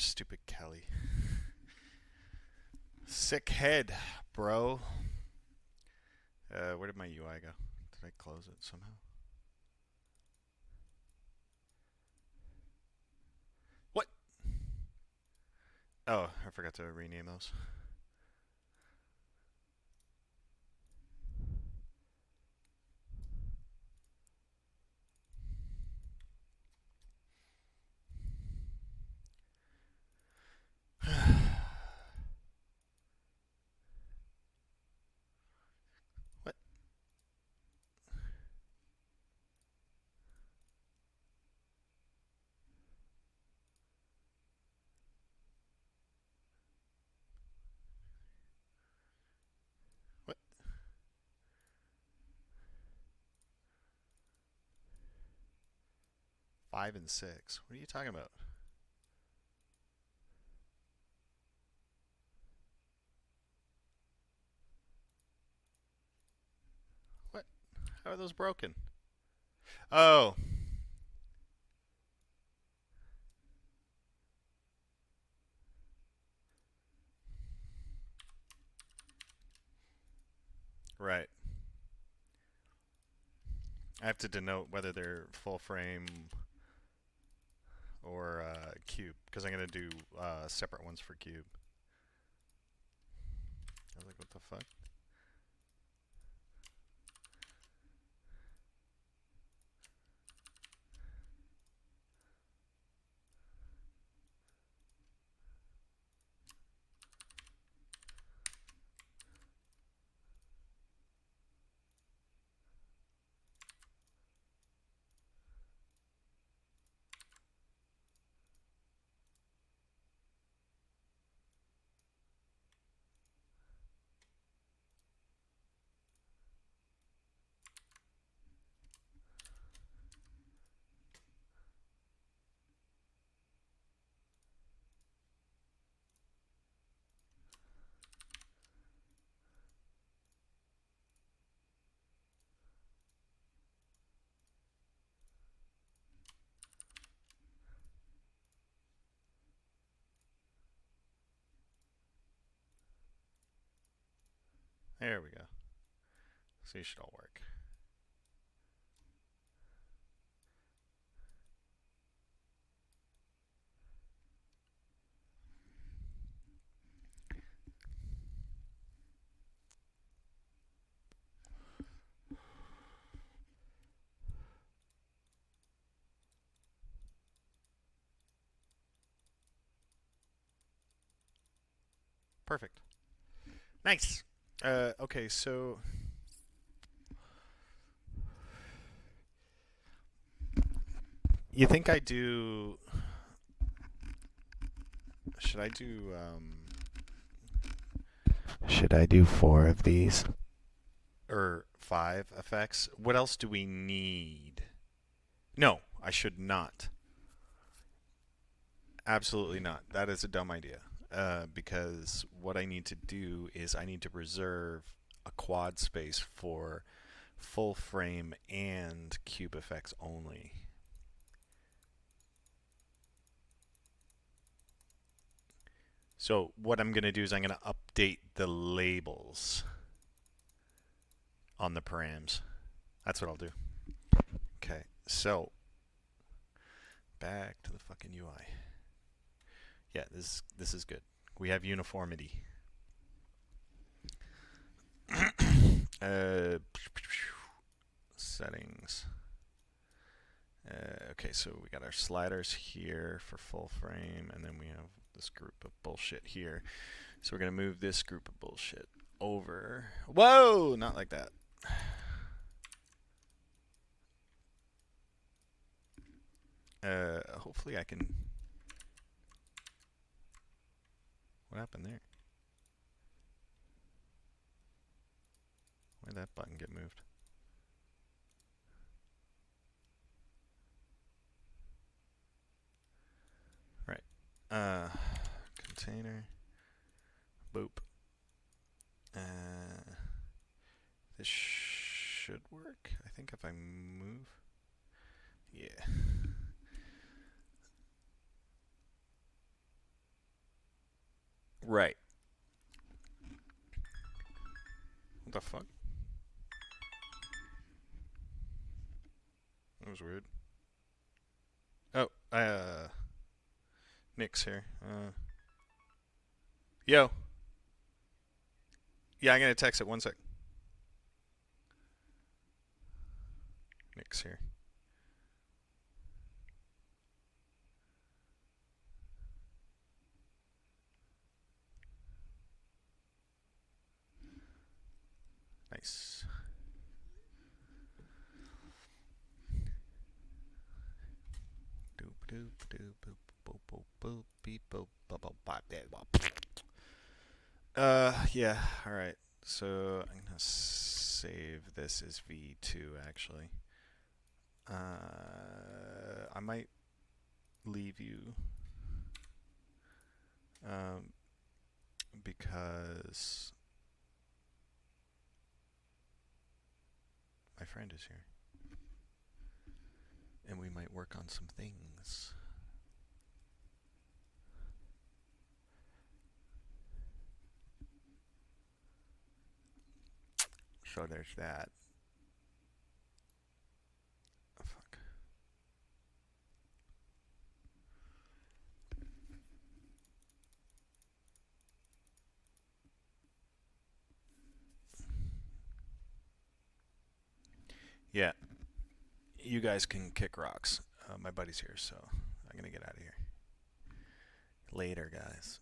Stupid Kelly. Sick head, bro. Where did my UI go? Did I close it somehow? What? Oh, I forgot to rename those. What? What? 5 and 6. What are you talking about? What? How are those broken? Oh. Right. I have to denote whether they're full frame or cube, because I'm going to do separate ones for cube. I was like, what the fuck? There we go. So you should all work. Perfect. Nice. Okay, so you think I do? Should I do? Should I do 4 of these or 5 effects? What else do we need? No, I should not. Absolutely not. That is a dumb idea. Because what I need to do is I need to reserve a quad space for full frame and cube effects only. So what I'm going to do is I'm going to update the labels on the params. That's what I'll do. Okay, so back to the fucking UI. Yeah, this is good. We have uniformity. Settings. Okay, so we got our sliders here for full frame, and then we have this group of bullshit here. So we're going to move this group of bullshit over. Whoa! Not like that. Hopefully I can... What happened there? Where'd that button get moved? Right. Container. Boop. This should work. I think if I move. Yeah. Right. What the fuck? That was weird. Oh, Nick's here. Yo. Yeah, I'm gonna text it. 1 sec. Nick's here. Nice. Yeah, alright. So I'm gonna save this as V2 actually. I might leave you because my friend is here. And we might work on some things. So there's that. Oh, fuck. Yeah. You guys can kick rocks. My buddy's here, so I'm gonna get out of here. Later, guys.